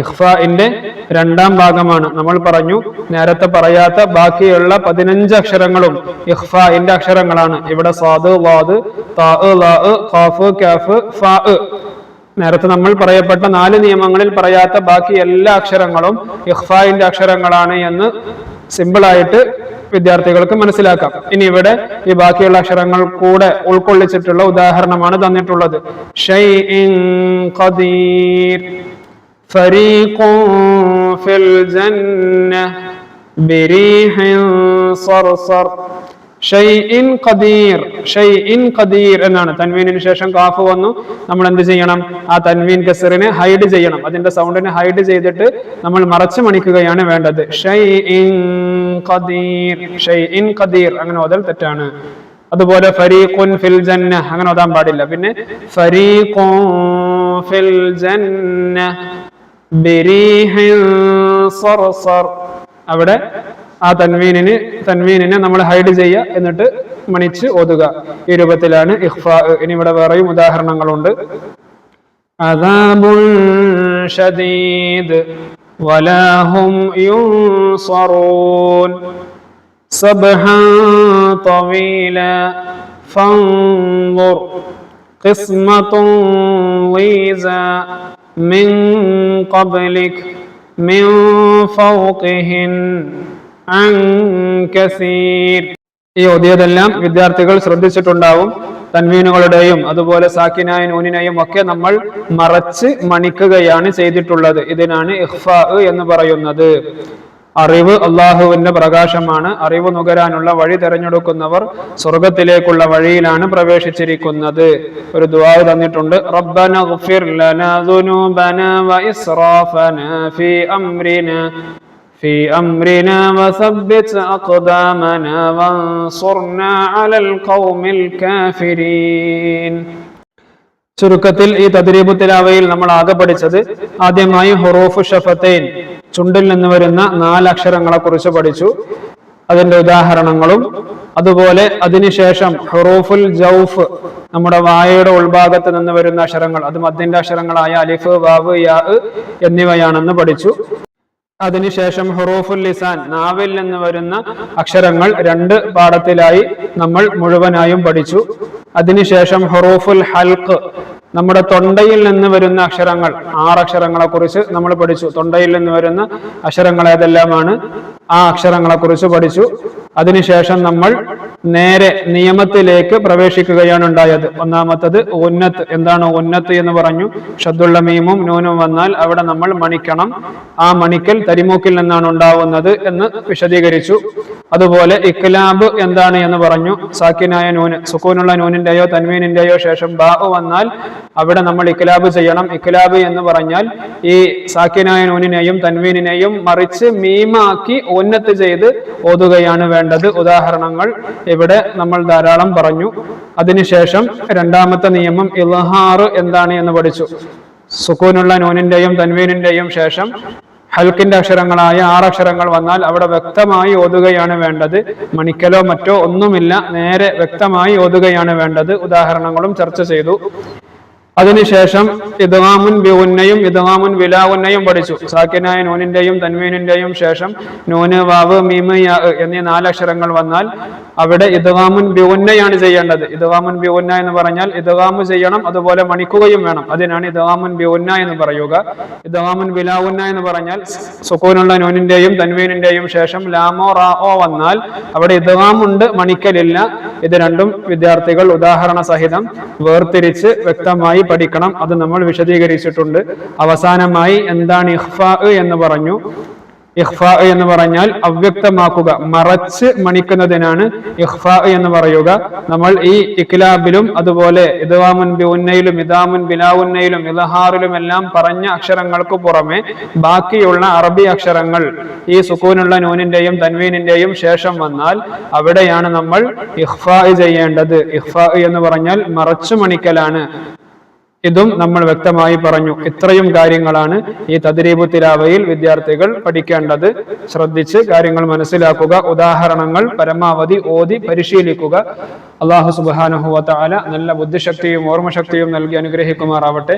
ഇഖ്ഫാഇന്റെ 2ാം ഭാഗമാണ്. നമ്മൾ പറഞ്ഞു നേരത്തെ പറയാത്ത ബാക്കിയുള്ള 15 അക്ഷരങ്ങളും ഇഖ്ഫാഇന്റെ അക്ഷരങ്ങളാണ്. ഇവിടെ സാദ്, വാദ്, താ, ലാ, ഖാഫ്, കാഫ്, ഫാ. നേരത്തെ നമ്മൾ പറയപ്പെട്ട 4 നിയമങ്ങളിൽ പറയാത്ത ബാക്കി എല്ലാ അക്ഷരങ്ങളും ഇഖ്ഫാഇന്റെ അക്ഷരങ്ങളാണ് എന്ന് സിമ്പിളായിട്ട് വിദ്യാർത്ഥികൾക്ക് മനസ്സിലാക്കാം. ഇനി ഇവിടെ ഈ ബാക്കിയുള്ള അക്ഷരങ്ങൾ കൂടെ ഉൾക്കൊള്ളിച്ചിട്ടുള്ള ഉദാഹരണമാണ് തന്നിട്ടുള്ളത്. ഷൈഇൻ ഖദീർ, ഫരീഖുൻ ഫിൽ ജന്ന ബിരീഹിൻ സർസർ. ഷൈഇൻ ഖദീർ, ഷൈഇൻ ഖദീർ എന്നാണ്. തൻവീനിന് ശേഷം കാഫ് വന്നു. നമ്മൾ എന്ത് ചെയ്യണം? ആ തൻവീൻ കസറിനെ ഹൈഡ് ചെയ്യണം. അതിന്റെ സൗണ്ടിനെ ഹൈഡ് ചെയ്തിട്ട് നമ്മൾ മറച്ചു മണിക്കുകയാണ് വേണ്ടത്. ഷൈഇൻ ഖദീർ, ഷൈഇൻ ഖദീർ അങ്ങനെ ഓതൽ തെറ്റാണ്. അതുപോലെ ഫരീഖുൻ ഫിൽ ജന്ന അങ്ങനെ ഓതാൻ പാടില്ല. പിന്നെ ഫരീഖുൻ ഫിൽ ജന്ന ബിരീഹിൻ സർസർ. അവിടെ ആ തൻവീനിനെ നമ്മൾ ഹൈഡ് ചെയ്യുക, എന്നിട്ട് മണിച്ച് ഓതുക. ഈ രൂപത്തിലാണ് ഇഖ്ഫാ. ഇനി ഇവിടെ വേറെയും ഉദാഹരണങ്ങളുണ്ട്. അദാബുൻ ശദീദ് വലാ ഹും യുൻസറൂൻ സബ്ഹാൻ തവീല ഫൻദുർ ഖിസ്മത്തുൻ വീസാ മിൻ ഖബ്ലിക് മിൻ ഫൗഖിഹിൻ അൻ കസീർ. ഈ ഓതിയതെല്ലാം വിദ്യാർത്ഥികൾ ശ്രദ്ധിച്ചിട്ടുണ്ടാവും. തൻവീനുകളുടെയും അതുപോലെ സാക്കിനായ നൂനിനെയും ഒക്കെ നമ്മൾ മറച്ച് മണിക്കുകയാണ് ചെയ്തിട്ടുള്ളത്. ഇതിനാണ് ഇഖ്ഫാ എന്ന് പറയുന്നത്. അറിവ് അള്ളാഹുവിന്റെ പ്രകാശമാണ്. അറിവ് നുകരാനുള്ള വഴി തെരഞ്ഞെടുക്കുന്നവർ സ്വർഗത്തിലേക്കുള്ള വഴിയിലാണ് പ്രവേശിച്ചിരിക്കുന്നത്. ഒരു ദുആ തന്നിട്ടുണ്ട്. റബ്ബന ഗ്ഫിർ ലനാ ദുനൂബനാ വഇസ്റാഫനാ في أمرنا وثبت أقدامنا وانصرنا على القوم الكافرين. ചുരുക്കത്തിൽ ഈ തദ്രീബു തിലാവയിൽ നമ്മൾ ആകെ പഠിച്ചത് ആദ്യമായി ഹുറൂഫ് ഷഫത്തൈൻ, ചുണ്ടിൽ നിന്ന് വരുന്ന 4 അക്ഷരങ്ങളെ കുറിച്ച് പഠിച്ചു, അതിന്റെ ഉദാഹരണങ്ങളും. അതുപോലെ അതിനുശേഷം ഹുറൂഫുൽ ജൗഫ്, നമ്മുടെ വായയുടെ ഉൾഭാഗത്ത് നിന്ന് വരുന്ന അക്ഷരങ്ങൾ, അത് മദ്ദിന്റെ അക്ഷരങ്ങളായ അലിഫ്, വാവ്, യാ എന്നിവയാണെന്ന് പഠിച്ചു. അതിനുശേഷം ഹുറൂഫുൽ ലിസാൻ, നാവിൽ നിന്ന് വരുന്ന അക്ഷരങ്ങൾ 2 പാഠത്തിലായി നമ്മൾ മുഴുവനായും പഠിച്ചു. അതിനുശേഷം ഹുറൂഫുൽ ഹൽഖ്, നമ്മുടെ തൊണ്ടയിൽ നിന്ന് വരുന്ന അക്ഷരങ്ങൾ, 6 അക്ഷരങ്ങളെ കുറിച്ച് നമ്മൾ പഠിച്ചു. തൊണ്ടയിൽ നിന്ന് വരുന്ന അക്ഷരങ്ങൾ ഏതെല്ലാമാണ്, ആ അക്ഷരങ്ങളെ കുറിച്ച് പഠിച്ചു. അതിനുശേഷം നമ്മൾ നേരെ നിയമത്തിലേക്ക് പ്രവേശിക്കുകയാണ് ഉണ്ടായത്. ഒന്നാമത്തത് ഉന്നത്ത്. എന്താണ് ഉന്നത്ത് എന്ന് പറഞ്ഞു. ഷദ്ദുള്ള മീമും നൂനും വന്നാൽ അവിടെ നമ്മൾ മണിക്കണം. ആ മണിക്കൽ തരിമൂക്കിൽ നിന്നാണ് ഉണ്ടാവുന്നത് എന്ന് വിശദീകരിച്ചു. അതുപോലെ ഇഖ്ലാബ് എന്താണ് എന്ന് പറഞ്ഞു. സാക്കിനായ നൂന്, സുക്കൂനുള്ള നൂനിന്റെയോ തൻവീനിന്റെയോ ശേഷം ബാ വന്നാൽ അവിടെ നമ്മൾ ഇഖ്ലാബ് ചെയ്യണം. ഇഖ്ലാബ് എന്ന് പറഞ്ഞാൽ ഈ സാക്കിനായ നൂനിനെയും തൻവീനിനെയും മറിച്ച് മീമാക്കി ഉന്നത്ത് ചെയ്ത് ഓതുകയാണ് വേണ്ടത്. ഉദാഹരണങ്ങൾ ഇവിടെ നമ്മൾ ധാരാളം പറഞ്ഞു. അതിനുശേഷം രണ്ടാമത്തെ നിയമം ഇൽഹാർ എന്താണ് എന്ന് പഠിച്ചു. സുക്കൂനുള്ള നൂനിന്റെയും തൻവീനിന്റെയും ശേഷം ഹൽക്കിന്റെ അക്ഷരങ്ങളായ 6 അക്ഷരങ്ങൾ വന്നാൽ അവിടെ വ്യക്തമായി ഓതുകയാണ് വേണ്ടത്. മണിക്കലോ മറ്റോ ഒന്നുമില്ല, നേരെ വ്യക്തമായി ഓതുകയാണ് വേണ്ടത്. ഉദാഹരണങ്ങളും ചർച്ച ചെയ്തു. അതിനുശേഷം ഇദ്ഗാമുൻ ബിഉന്നയും ഇദ്ഗാമുൻ ബിലാ ഉന്നയും പഠിച്ചു. സാക്കിനായ നൂനിന്റെയും തൻവീനിന്റെയും ശേഷം നൂന്, വാവ്, മീമ്, യാ എന്നീ 4 അക്ഷരങ്ങൾ വന്നാൽ അവിടെ ഇദ്ഗാമുൻ ബിഉന്നയാണ് ചെയ്യേണ്ടത്. ഇദ്ഗാമുൻ ബിഉന്ന എന്ന് പറഞ്ഞാൽ ഇദ്ഗാമ് ചെയ്യണം, അതുപോലെ മണിക്കുകയും വേണം. അതിനാണ് ഇദ്ഗാമുൻ ബിഉന്ന എന്ന് പറയുക. ഇദ്ഗാമുൻ ബിലാ ഉന്ന എന്ന് പറഞ്ഞാൽ സുക്കൂനുള്ള നൂനിന്റെയും തൻവീനിന്റെയും ശേഷം ലാമോ റാഓ വന്നാൽ അവിടെ ഇദ്ഗാമുണ്ട്, മണിക്കലില്ല. ഇത് രണ്ടും വിദ്യാർത്ഥികൾ ഉദാഹരണ സഹിതം വേർതിരിച്ച് വ്യക്തമായി പഠിക്കണം. അത് നമ്മൾ വിശദീകരിച്ചിട്ടുണ്ട്. അവസാനമായി എന്താണ് ഇഖ്ഫാ എന്ന് പറഞ്ഞു. ഇഖ്ഫാ എന്ന് പറഞ്ഞാൽ അവ്യക്തമാക്കുക, മറച്ച് മണിക്കുന്നതിനാണ് ഇഖ്ഫാ എന്ന് പറയുക. നമ്മൾ ഈ ഇഖ്ലാബിലും അതുപോലെ ഇദ്ഗാമുൻ ബിഉന്നയിലും ഇദ്ഗാമുൻ ബിലാ ഉന്നയിലും ഇൽഹാറിലും എല്ലാം പറഞ്ഞ അക്ഷരങ്ങൾക്ക് പുറമെ ബാക്കിയുള്ള അറബി അക്ഷരങ്ങൾ ഈ സുക്കൂനുള്ള നൂനിന്റെയും തൻവീനിന്റെയും ശേഷം വന്നാൽ അവിടെയാണ് നമ്മൾ ഇഖ്ഫാ ചെയ്യേണ്ടത്. ഇഖ്ഫാ എന്ന് പറഞ്ഞാൽ മറച്ചു മണിക്കലാണ്. ഇതും നമ്മൾ വ്യക്തമായി പറഞ്ഞു. ഇത്രയും കാര്യങ്ങളാണ് ഈ തദ്രീബു തിലാവയിൽ വിദ്യാർത്ഥികൾ പഠിക്കേണ്ടത്. ശ്രദ്ധിച്ച് കാര്യങ്ങൾ മനസ്സിലാക്കുക. ഉദാഹരണങ്ങൾ പരമാവധി ഓതി പരിശീലിക്കുക. അല്ലാഹു സുബ്ഹാനഹു വ തആല നല്ല ബുദ്ധിശക്തിയും ഓർമ്മശക്തിയും നൽകി അനുഗ്രഹിക്കുമാറാവട്ടെ.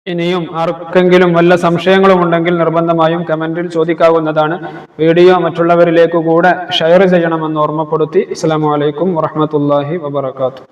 ഇനിയും ആർക്കെങ്കിലും വല്ല സംശയങ്ങളും ഉണ്ടെങ്കിൽ നിർബന്ധമായും കമന്റിൽ ചോദിക്കാവുന്നതാണ്. വീഡിയോ മറ്റുള്ളവരിലേക്ക് കൂടെ ഷെയർ ചെയ്യണമെന്ന് ഓർമ്മപ്പെടുത്തി. അസ്സലാമു അലൈക്കും വറഹ്മത്തുള്ളാഹി വബറകാതുഹു.